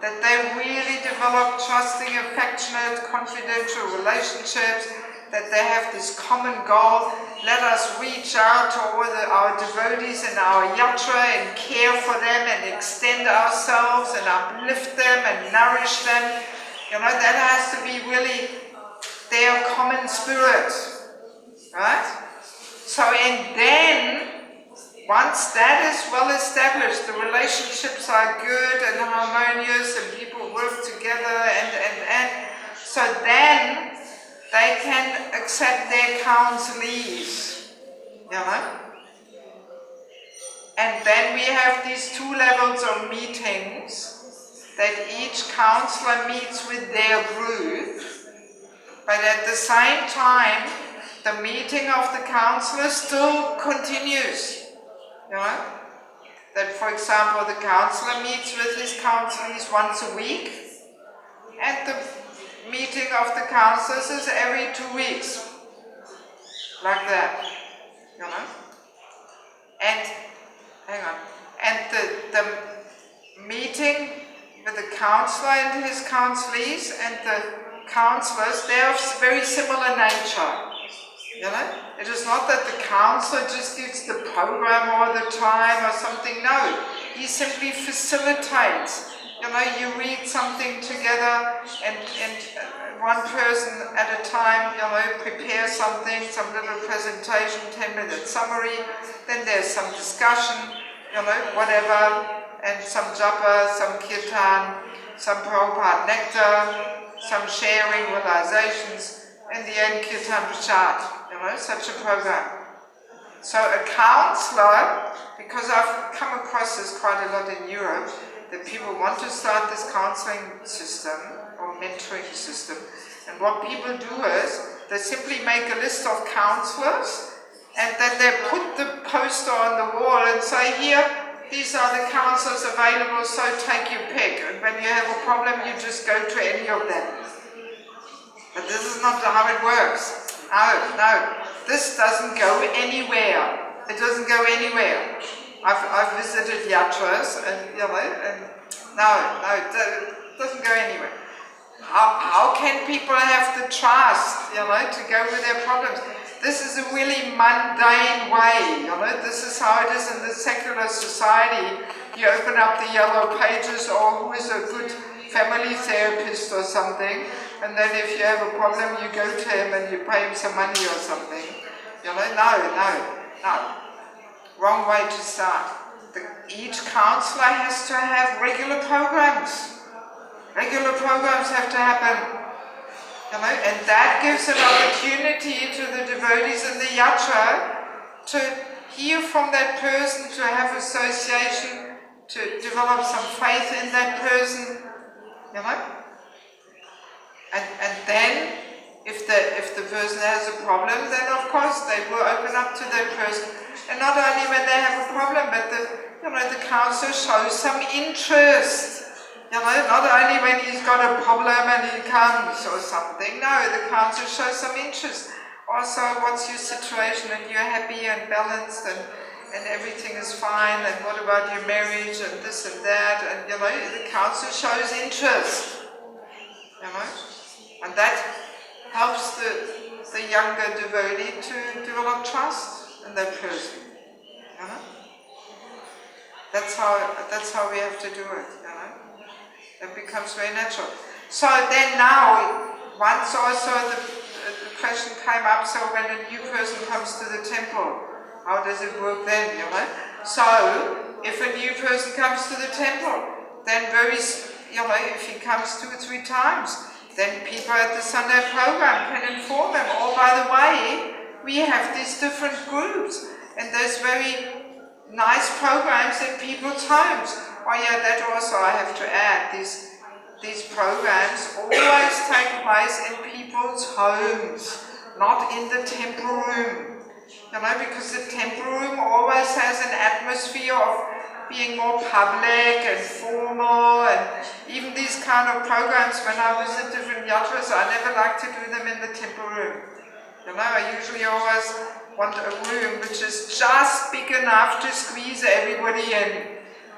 that they really develop trusting, affectionate, confidential relationships, that they have this common goal. Let us reach out to all our devotees and our yatra and care for them and extend ourselves and uplift them and nourish them. That has to be really their common spirit, right? So, and then, once that is well established, the relationships are good and harmonious and people work together and so then they can accept their counselees, And then we have these 2 levels of meetings, that each counselor meets with their group, but at the same time, the meeting of the counselor still continues. That, for example, the counselor meets with his counselees once a week, and the meeting of the counselors is every 2 weeks. Like that. And, hang on, and the meeting with the counselor and his counselees and the counselors, they are of very similar nature. It is not that the counselor just gives the program all the time or something. No, he simply facilitates. You read something together and one person at a time, prepare something, some little presentation, 10-minute summary, then there's some discussion, whatever, and some japa, some kirtan, some Prabhupada nectar, some sharing, realizations, in the end, Kirtan Prasad, such a program. So a counselor, because I've come across this quite a lot in Europe, that people want to start this counseling system or mentoring system, and what people do is they simply make a list of counselors, and then they put the poster on the wall and say, here, these are the counselors available, so take your pick, and when you have a problem, you just go to any of them. But this is not how it works. No, this doesn't go anywhere. It doesn't go anywhere. I've visited yatras and no, it doesn't go anywhere. How can people have the trust, to go with their problems? This is a really mundane way, This is how it is in the secular society. You open up the yellow pages, or who is a good family therapist or something, and then if you have a problem, you go to him and you pay him some money or something. No. Wrong way to start. Each counselor has to have regular programs. Regular programs have to happen. And that gives an opportunity to the devotees in the yatra to hear from that person, to have association, to develop some faith in that person. And then, if the person has a problem, then of course they will open up to that person. And not only when they have a problem, but the counselor shows some interest. Not only when he's got a problem and he comes or something. No, the counselor shows some interest. Also, what's your situation, and you're happy and balanced and everything is fine, and what about your marriage and this and that, and the counselor shows interest. And that helps the younger devotee to develop trust in that person. That's how we have to do it. It becomes very natural. So then now, once also the question came up, so when a new person comes to the temple, how does it work then, So, if a new person comes to the temple, then if he comes 2 or 3 times, then people at the Sunday program can inform them, oh, by the way, we have these different groups, and there's very nice programs in people's homes. Oh yeah, that also I have to add, these programs always take place in people's homes, not in the temple room. You know, because the temple room always has an atmosphere of being more public and formal, and even these kind of programs, when I visit different yatras, I never like to do them in the temple room. You know, I usually always want a room which is just big enough to squeeze everybody in.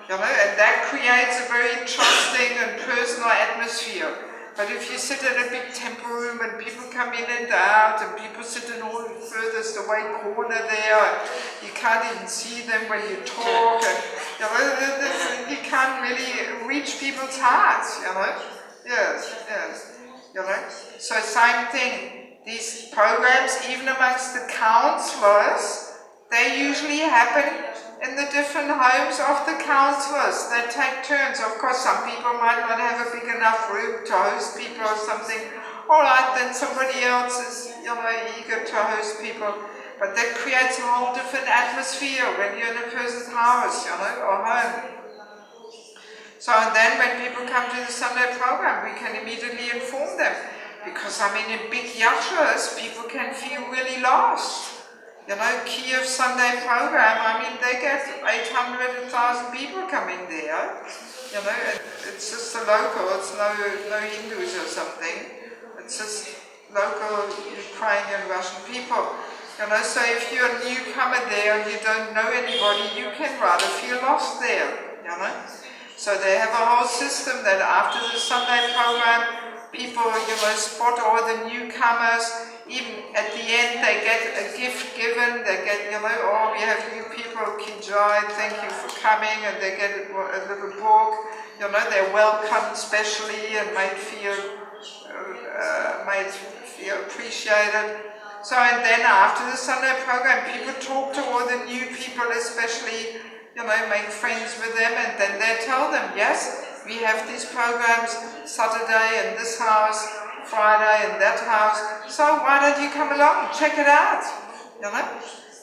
You know, and that creates a very trusting and personal atmosphere. But if you sit in a big temple room and people come in and out, and people sit in all the furthest away corner there, you can't even see them when you talk, and you know, you can't really reach people's hearts, you know. Yes. You know. So same thing. These programs, even amongst the counselors, they usually happen in the different homes of the counselors. They take turns. Of course, some people might not have a big enough room to host people or something. All right, then somebody else is, you know, eager to host people. But that creates a whole different atmosphere when you're in a person's house, you know, or home. So, and then when people come to the Sunday program, we can immediately inform them. Because, I mean, in big yatras, people can feel really lost. You know, Kiev Sunday program, I mean, they get 800, 1,000 people coming there. You know, it's just the local, it's no Hindus or something. It's just local Ukrainian, Russian people. You know, so if you're a newcomer there and you don't know anybody, you can rather feel lost there, you know. So they have a whole system that after the Sunday program, people, you know, spot all the newcomers. Even at the end, they get a gift given. They get, you know, oh, we have new people, Kijai, thank you for coming, and they get a little book. You know, they're welcomed specially and made feel appreciated. So, and then after the Sunday program, people talk to all the new people, especially, you know, make friends with them, and then they tell them, yes, we have these programs Saturday in this house, Friday in that house, so why don't you come along, check it out, you know?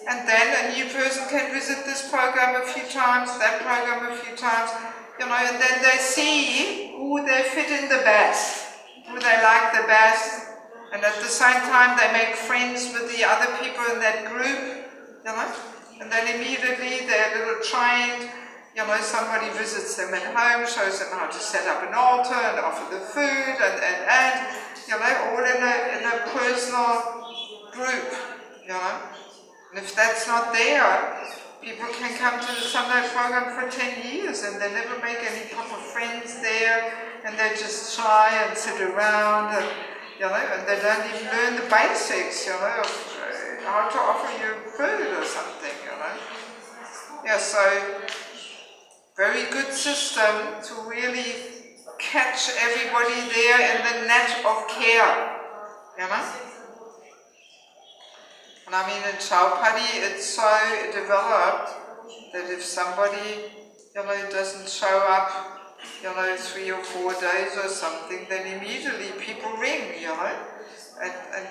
And then a new person can visit this program a few times, that program a few times, you know, and then they see who they fit in the best, who they like the best, and at the same time they make friends with the other people in that group, you know, and then immediately they're a little trained. You know, somebody visits them at home, shows them how to set up an altar and offer the food, and you know, all in a personal group, you know. And if that's not there, people can come to the Sunday program for 10 years and they never make any proper friends there, and they're just shy and sit around, and you know, and they don't even learn the basics, you know, of how to offer you food or something, you know. Yeah, so very good system to really catch everybody there in the net of care, you know. And I mean, in Chaupadi, it's so developed that if somebody, you know, doesn't show up, you know, 3 or 4 days or something, then immediately people ring, you know, and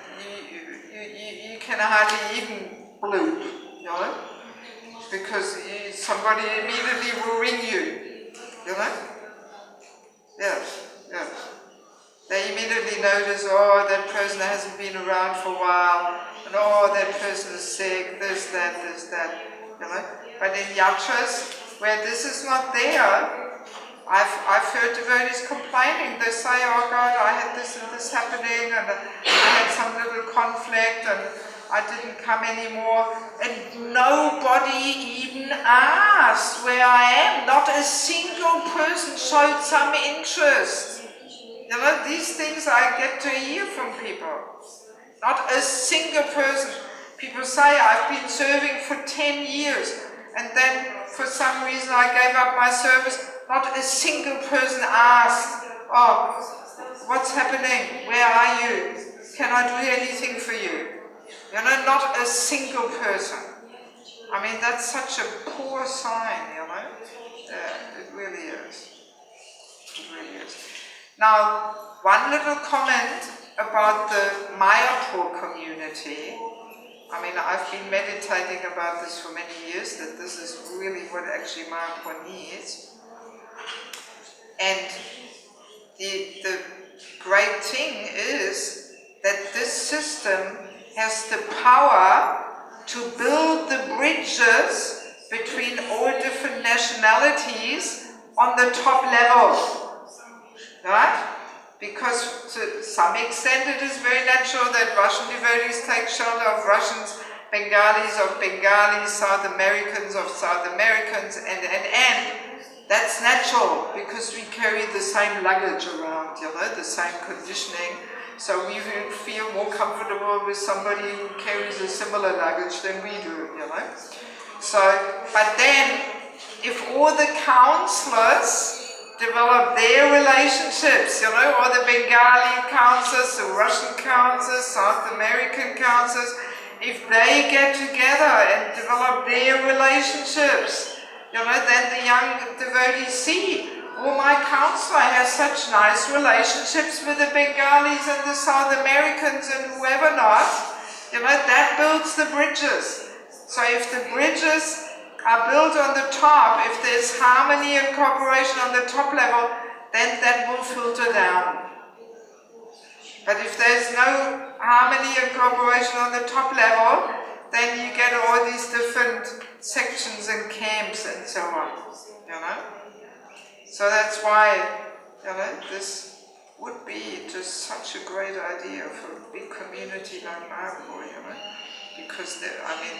you can hardly even bloop, you know. Because somebody immediately will ring you, you know? Yes. They immediately notice, oh, that person hasn't been around for a while, and oh, that person is sick, this, that, you know? But in yatras, where this is not there, I've heard devotees complaining. They say, oh God, I had this and this happening, and I had some little conflict, and I didn't come anymore, and nobody even asked where I am. Not a single person showed some interest. You know, these things I get to hear from people. Not a single person. People say, I've been serving for 10 years, and then for some reason I gave up my service. Not a single person asked, oh, what's happening? Where are you? Can I do anything for you? You know, not a single person. I mean, that's such a poor sign, you know. It really is. It really is. Now, one little comment about the Mayapur community. I mean, I've been meditating about this for many years, that this is really what actually Mayapur needs. And the great thing is that this system has the power to build the bridges between all different nationalities on the top level, right? Because to some extent it is very natural that Russian devotees take shelter of Russians, Bengalis of Bengalis, South Americans of South Americans, and that's natural because we carry the same luggage around, you know, the same conditioning. So we will feel more comfortable with somebody who carries a similar luggage than we do, you know. So, but then, if all the counselors develop their relationships, you know, or the Bengali counselors, the Russian counselors, South American counselors, if they get together and develop their relationships, you know, then the young devotees see, oh, my counselor has such nice relationships with the Bengalis and the South Americans and whoever not, you know, that builds the bridges. So if the bridges are built on the top, if there's harmony and cooperation on the top level, then that will filter down. But if there's no harmony and cooperation on the top level, then you get all these different sections and camps and so on, you know. So that's why, you know, this would be just such a great idea for a big community like Mayapur, you know, because I mean,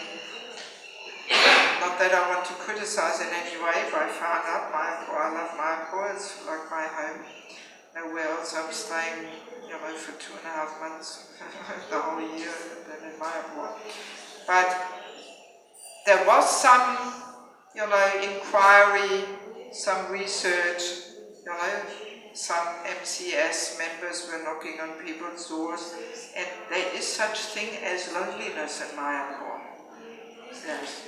not that I want to criticize in any way, but I found out Mayapur, I love Mayapur, it's like my home. Nowhere else I'm staying, you know, for 2.5 months, the whole year, than in Mayapur. But there was some, you know, inquiry, some research, you know, some MCS members were knocking on people's doors, and there is such thing as loneliness in Mayapur. Yes.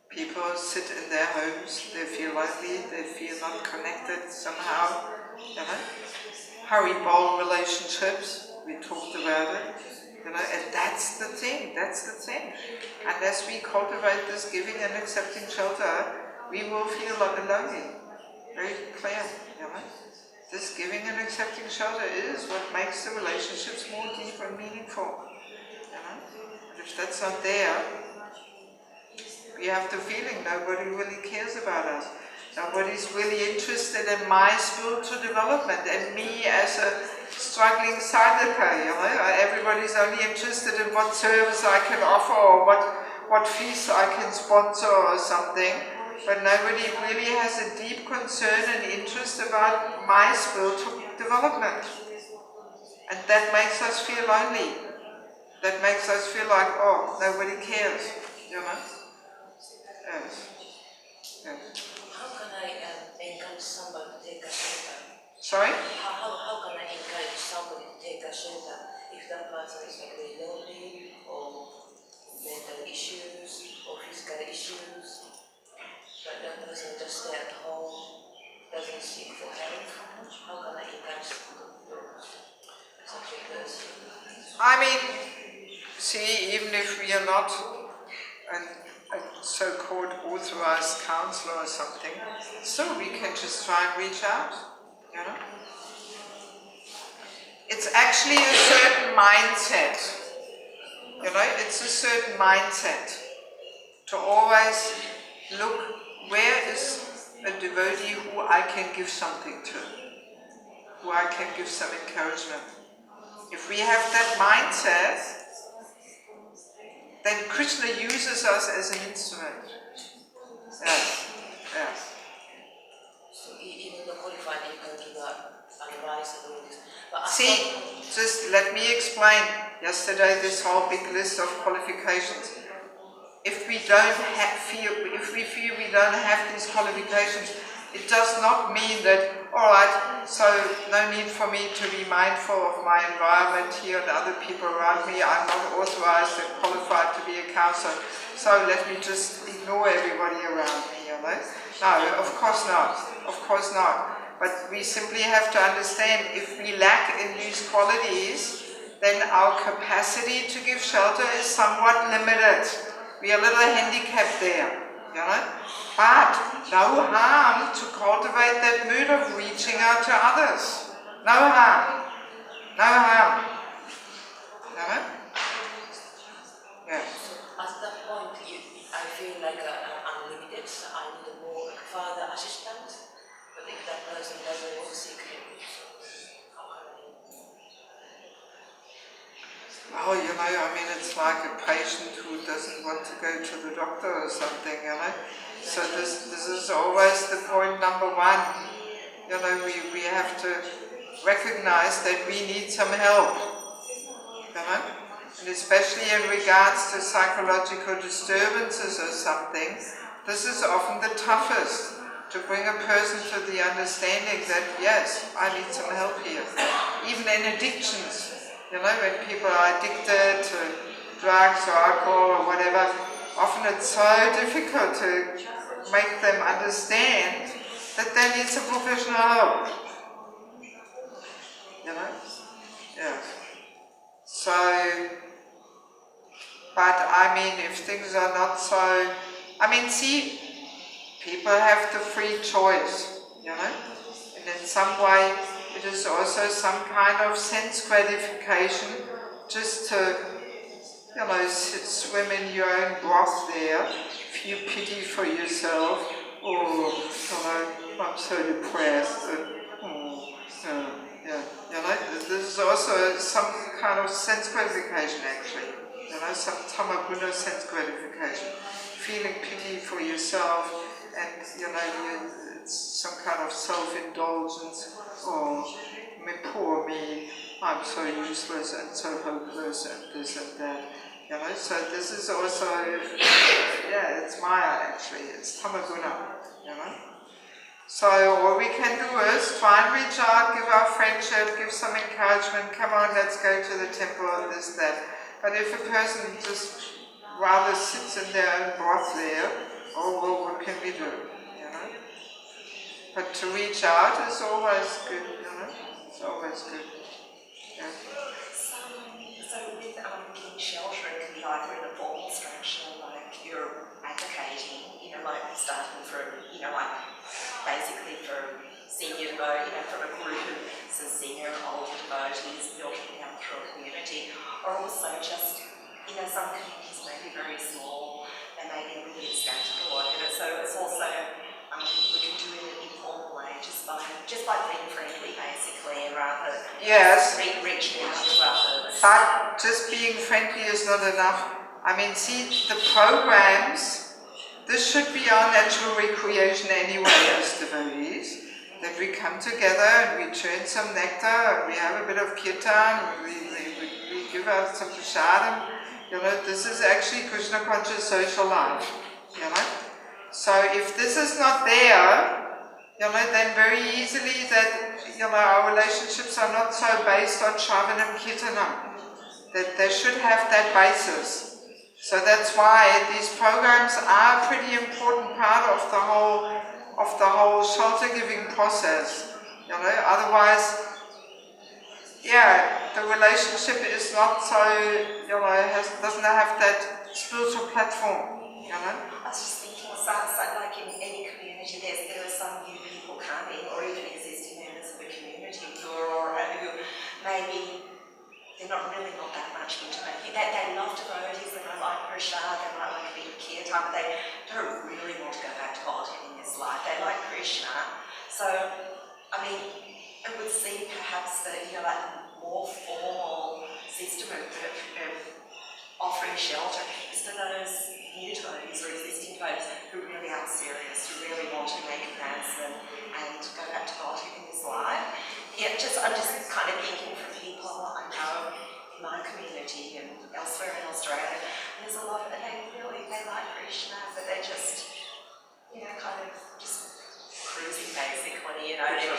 People sit in their homes, they feel lonely, they feel not connected somehow, you know. Haribol relationships, we talked about it, you know, and that's the thing. Unless we cultivate this giving and accepting shelter, we will feel lonely, very clear, you know. This giving and accepting shelter is what makes the relationships more deep and meaningful, you know. But if that's not there, we have the feeling nobody really cares about us. Nobody's really interested in my spiritual development and me as a struggling sadhaka, you know. Everybody's only interested in what service I can offer or what feast I can sponsor or something. But nobody really has a deep concern and interest about my spiritual development. And that makes us feel lonely. That makes us feel like, oh, nobody cares, you know. Yes. Yes. How can I encourage somebody to take a shelter? Sorry? How can I encourage somebody to take a shelter if that person is like very lonely or mental issues or physical issues, but that person just stay at home, doesn't seek for help? How can I encourage such a person? I mean, see, even if we are not a so-called authorized counselor or something, so we can just try and reach out, you know. It's actually a certain mindset, you know, it's a certain mindset to always look, where is a devotee who I can give something to, who I can give some encouragement. If we have that mindset, then Krishna uses us as an instrument. Yes, yes. So even the qualified, you can give advice and all this. But See, just let me explain. Yesterday, this whole big list of qualifications. If we feel we don't have these qualifications, it does not mean that, all right, so no need for me to be mindful of my environment here and other people around me. I'm not authorized and qualified to be a counselor, so let me just ignore everybody around me, you know? No, of course not. Of course not. But we simply have to understand if we lack in these qualities, then our capacity to give shelter is somewhat limited. We are a little handicapped there, you know. But no harm to cultivate that mood of reaching out to others. No harm. No harm. You know? Yeah. At that point, I feel like I'm unlimited, so I need more further assistance. But if that person doesn't want to seek help, how can I? Well, you know, I mean, it's like a patient who doesn't want to go to the doctor or something, you know. So this is always the point number one. You know, we have to recognize that we need some help, you know. And especially in regards to psychological disturbances or something, this is often the toughest, to bring a person to the understanding that, yes, I need some help here. Even in addictions, you know, when people are addicted to drugs or alcohol or whatever, often it's so difficult to make them understand that they need some professional help. You know? Yeah. So, but I mean, if things are not so, I mean, see, people have the free choice, you know? And in some way, it is also some kind of sense gratification just to, you know, swim in your own broth there, feel pity for yourself, or, you know, I'm so depressed, yeah, you know, this is also some kind of sense gratification actually, you know, some tamaguna sense gratification, feeling pity for yourself, and, you know, it's some kind of self-indulgence, or poor me, I'm so useless and so hopeless and this and that. You know, so this is also, yeah, it's Maya actually, it's Tamaguna, you know. So all we can do is try and reach out, give our friendship, give some encouragement, come on, let's go to the temple and this, that. But if a person just rather sits in their own broth there, oh well, what can we do, you know. But to reach out is always good, you know, it's always good. Yeah. So with giving shelter, it can be either in a formal structure, like you're advocating, you know, like starting from, you know, like basically for senior devotees, you know, from a group of some senior older devotees building down through a community, or also just, you know, some communities may be very small, they may be a little bit static or whatever, so it's also, we can do it in an informal way, just by being friendly basically, and rather Yes. reaching out to others. But just being friendly is not enough. I mean, see, the programs, this should be our natural recreation anyway as devotees, that we come together and we churn some nectar, and we have a bit of kirtan, we give out some prasadam. You know, this is actually Krishna conscious social life, you know. So if this is not there, you know, then very easily that, you know, our relationships are not so based on Shravanam Kirtanam. That they should have that basis. So that's why these programs are a pretty important part of the whole shelter giving process. You know, otherwise, yeah, the relationship is not so, you know, doesn't have that spiritual platform. You know. I was just thinking, so like in any community, there are some new people coming, or even existing members of the community who maybe they're not that much into making. They love devotees, and they like prasad, they might like a bit of kirtan, but they don't really want to go back to God in this life. They like Krishna. So, I mean, it would seem perhaps that, you know, like a more formal system of offering shelter is for those new devotees or existing devotees who really are serious, who really want to make advancement and go back to God in this life. Yeah, I'm just kind of thinking from people I know in my community and elsewhere in Australia, there's a lot of, they like Krishna, but they just, you know, kind of just cruising basically, you know, they're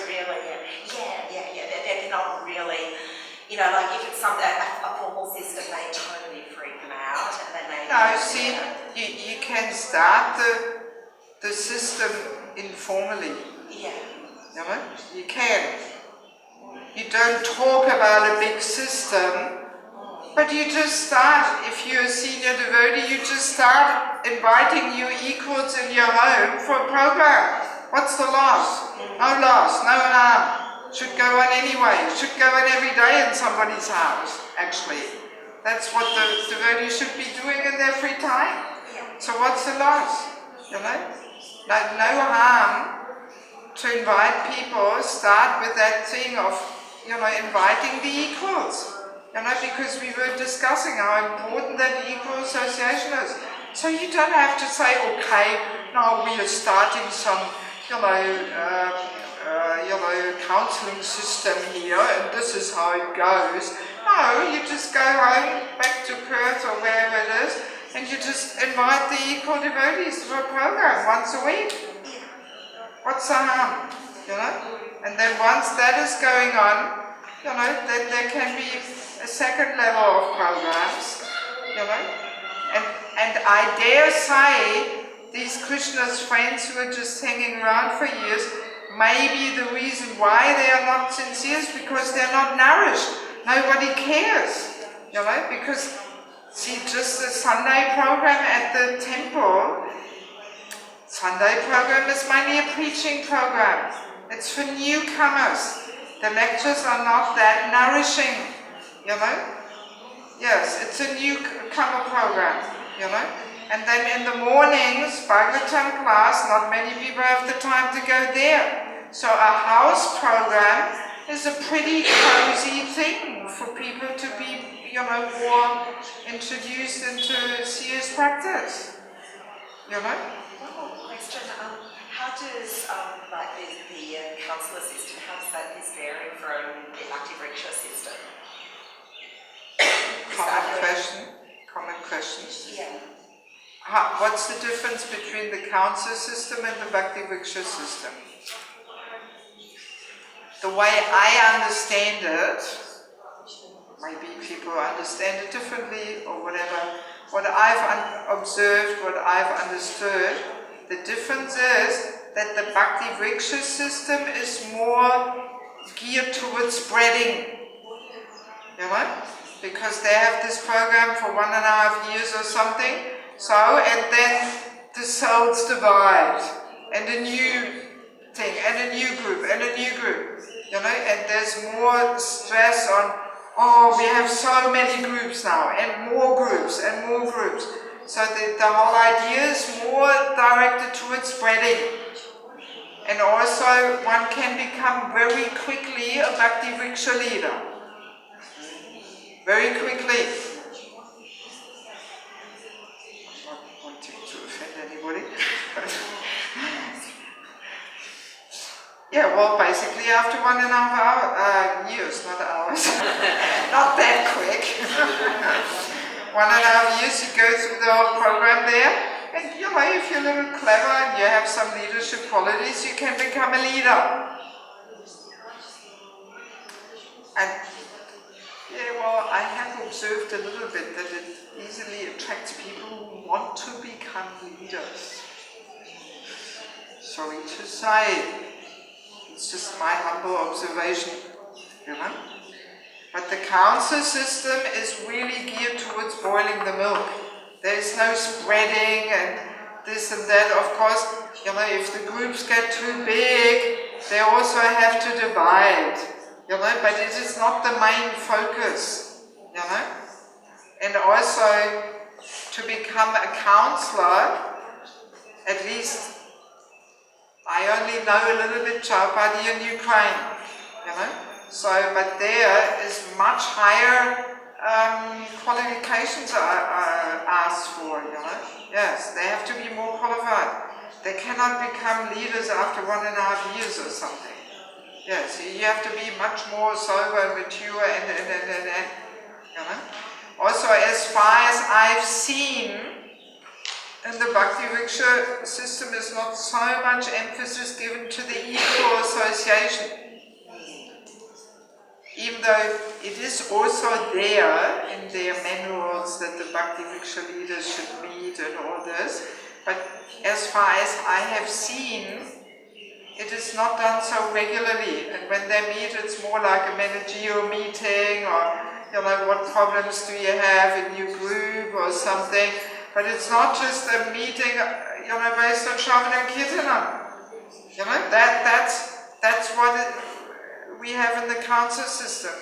really, they're not really, you know, like if it's a formal system, they totally freak them out, and then they... No, see, you can start the system informally. Yeah. You know, you can. You don't talk about a big system, but you just start, if you're a senior devotee, you just start inviting your equals in your home for a program. What's the loss? No loss, no harm. Should go on anyway. Should go on every day in somebody's house, actually. That's what the devotees should be doing in their free time. So what's the loss? You know? No harm to invite people. Start with that thing of, you know, inviting the equals. You know, because we were discussing how important that equal association is. So you don't have to say, okay, now we are starting some, counseling system here, and this is how it goes. No, you just go home, back to Perth or wherever it is, and you just invite the equal devotees to a program once a week. What's the harm? You know? And then once that is going on, you know, then there can be a second level of programs, you know. And I dare say, these Krishna's friends who are just hanging around for years, maybe the reason why they are not sincere is because they're not nourished. Nobody cares, you know, because, see, just the Sunday program at the temple, Sunday program is mainly a preaching program. It's for newcomers. The lectures are not that nourishing, you know. Yes, it's a newcomer program, you know. And then in the mornings, Bhagavatam class, not many people have the time to go there. So a house program is a pretty cozy thing for people to be, you know, more introduced into serious practice, you know. One more question. How does the counsellor system, how does that is vary from the Bhakti Vriksha system? Common question. Yeah. What's the difference between the counsellor system and the Bhakti Vriksha system? The way I understand it, maybe people understand it differently or whatever, what I've observed, what I've understood, the difference is that the Bhakti Vriksha system is more geared towards spreading, you know, because they have this program for 1.5 years or something, so, and then the souls divide, and a new thing, and a new group, and a new group, you know, and there's more stress on, oh, we have so many groups now, and more groups, and more groups. So the whole idea is more directed towards spreading. And also one can become very quickly a Bhakti Vriksha leader. Very quickly. I'm not wanting to offend anybody. Yeah, well, basically after 1.5 years, not hours. Not that quick. 1.5 years you go through the whole program there, and you know, if you're a little clever and you have some leadership qualities, you can become a leader. And yeah, well, I have observed a little bit that it easily attracts people who want to become leaders. Sorry to say, it's just my humble observation, you know. But the council system is really geared towards boiling the milk. There is no spreading and this and that. Of course, you know, if the groups get too big, they also have to divide, you know, but it is not the main focus, you know. And also, to become a counselor, at least I only know a little bit Chaupadi in Ukraine, you know. So, but there is much higher qualifications are asked for, you know. Yes, they have to be more qualified. They cannot become leaders after 1.5 years or something. Yes, you have to be much more sober and mature and you know. Also, as far as I've seen, in the Bhakti Vriksha system is not so much emphasis given to the equal association. Even though it is also there in their manuals that the Bhakti Vriksha leaders should meet and all this, but as far as I have seen, it is not done so regularly, and when they meet it's more like a managerial meeting, or what problems do you have in your group or something, but it's not just a meeting based on Shravan and Kirtanam. That's what we have in the council system.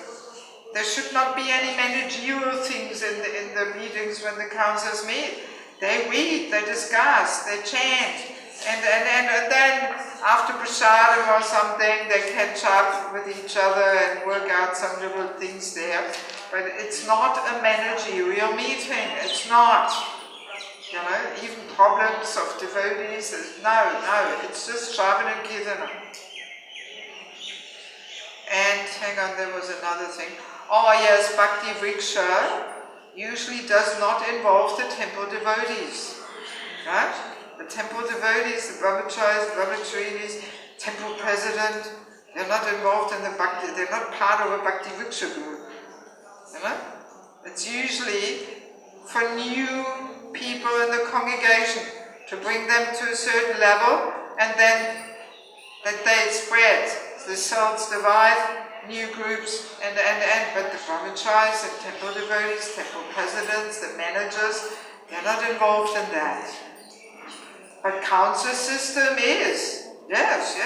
There should not be any managerial things in the meetings when the councils meet. They read, they discuss, they chant, and then after prasadam or something, they catch up with each other and work out some little things there. But it's not a managerial meeting. It's not. Even problems of devotees. No. It's just Shravan and Kirtanam. And hang on, there was another thing. Oh yes, Bhakti Vriksha usually does not involve the temple devotees. Right? The temple devotees, the brahmacharis, brahmacharinis, temple president, they're not involved in the Bhakti, they're not part of a Bhakti Vriksha group. It's usually for new people in the congregation to bring them to a certain level, and then that they spread. The cells divide, new groups, and but the brahmacharis and temple devotees, temple presidents, the managers, they're not involved in that. But council system is. Yes.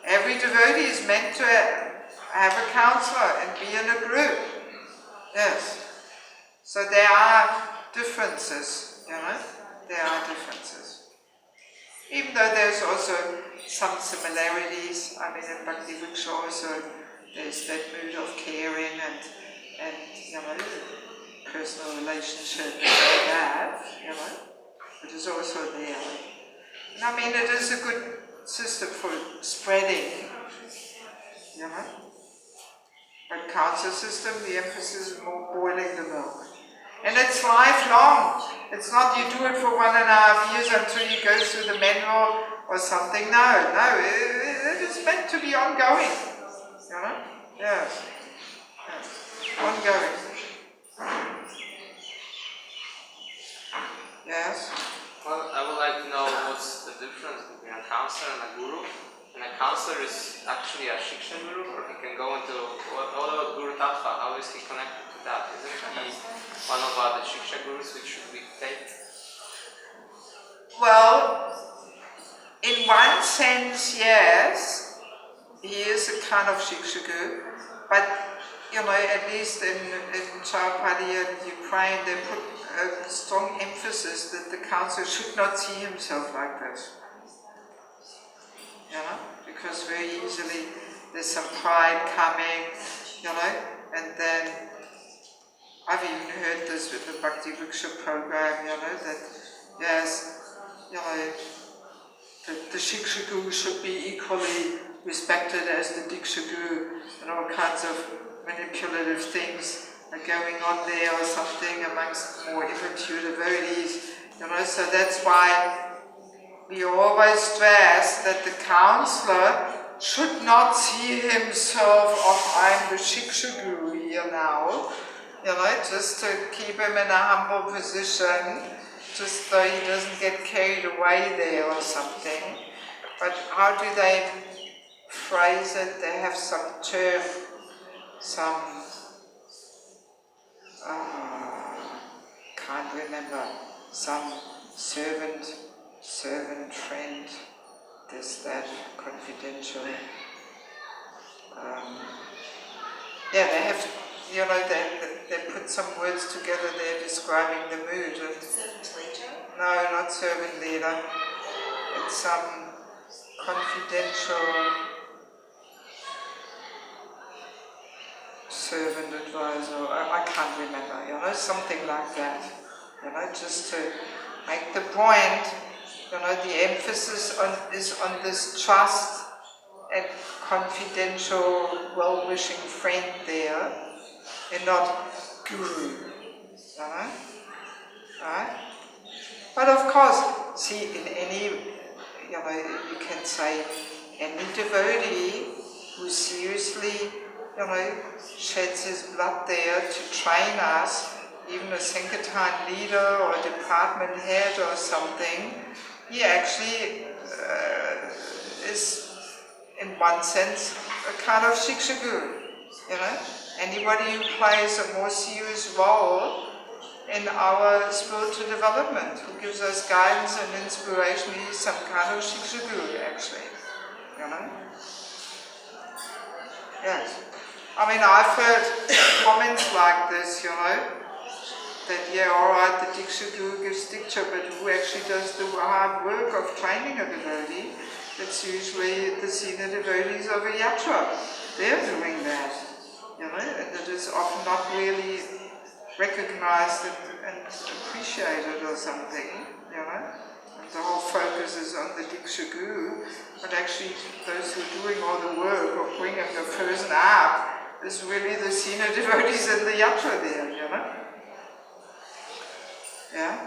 Every devotee is meant to have a counselor and be in a group. Yes. So there are differences, There are differences. Even though there's also some similarities. I mean, in Bhakti Vriksha also there's that mood of caring and personal relationship and all that, It is also there. And I mean, it is a good system for spreading, But council system, the emphasis is more boiling the milk. And it's lifelong. It's not you do it for 1.5 years until you go through the manual or something. No, it is meant to be ongoing. Yes. Ongoing. Yes. Well, I would like to know what's the difference between a counselor and a guru. And a counselor is actually a Shiksha guru, or he can go into what about Guru Tattva? How is he connected to that? Isn't he one of the Shiksha gurus which should we take? Well, in one sense, yes, he is a kind of Shiksha guru, but at least in Chhatrapati and Ukraine, they put a strong emphasis that the counselor should not see himself like this. Because very easily there's some pride coming, and then I've even heard this with the Bhakti Vriksha program, that yes, the Shiksha Guru should be equally respected as the Diksha Guru, and all kinds of manipulative things are going on there or something amongst more immature devotees, so that's why we always stress that the counselor should not see himself, I'm the Shiksha Guru here now, just to keep him in a humble position, just so he doesn't get carried away there or something. But how do they phrase it? They have some term, can't remember, some servant, friend, this, that, confidential. They have, they put some words together there describing the mood. Servant leader? No, not servant leader. It's some confidential servant advisor. I can't remember, something like that. Just to make the point, the emphasis is on this trust and confidential, well-wishing friend there, and not guru. Right? But of course, see, in any, you can say, any devotee who seriously, sheds his blood there to train us, even a Sankirtan leader or a department head or something, he actually is, in one sense, a kind of shikshagu. Anybody who plays a more serious role in our spiritual development, who gives us guidance and inspiration, is some kind of shikshagu, actually. Yes. I mean, I've heard comments like this, that yeah, alright, the Diksha Guru gives Diksha, but who actually does the hard work of training a devotee? It's usually the senior devotees of a yatra. They're doing that, and it is often not really recognized and appreciated or something, And the whole focus is on the Diksha Guru, but actually those who are doing all the work of bringing the person up is really the senior devotees in the yatra there, Yeah?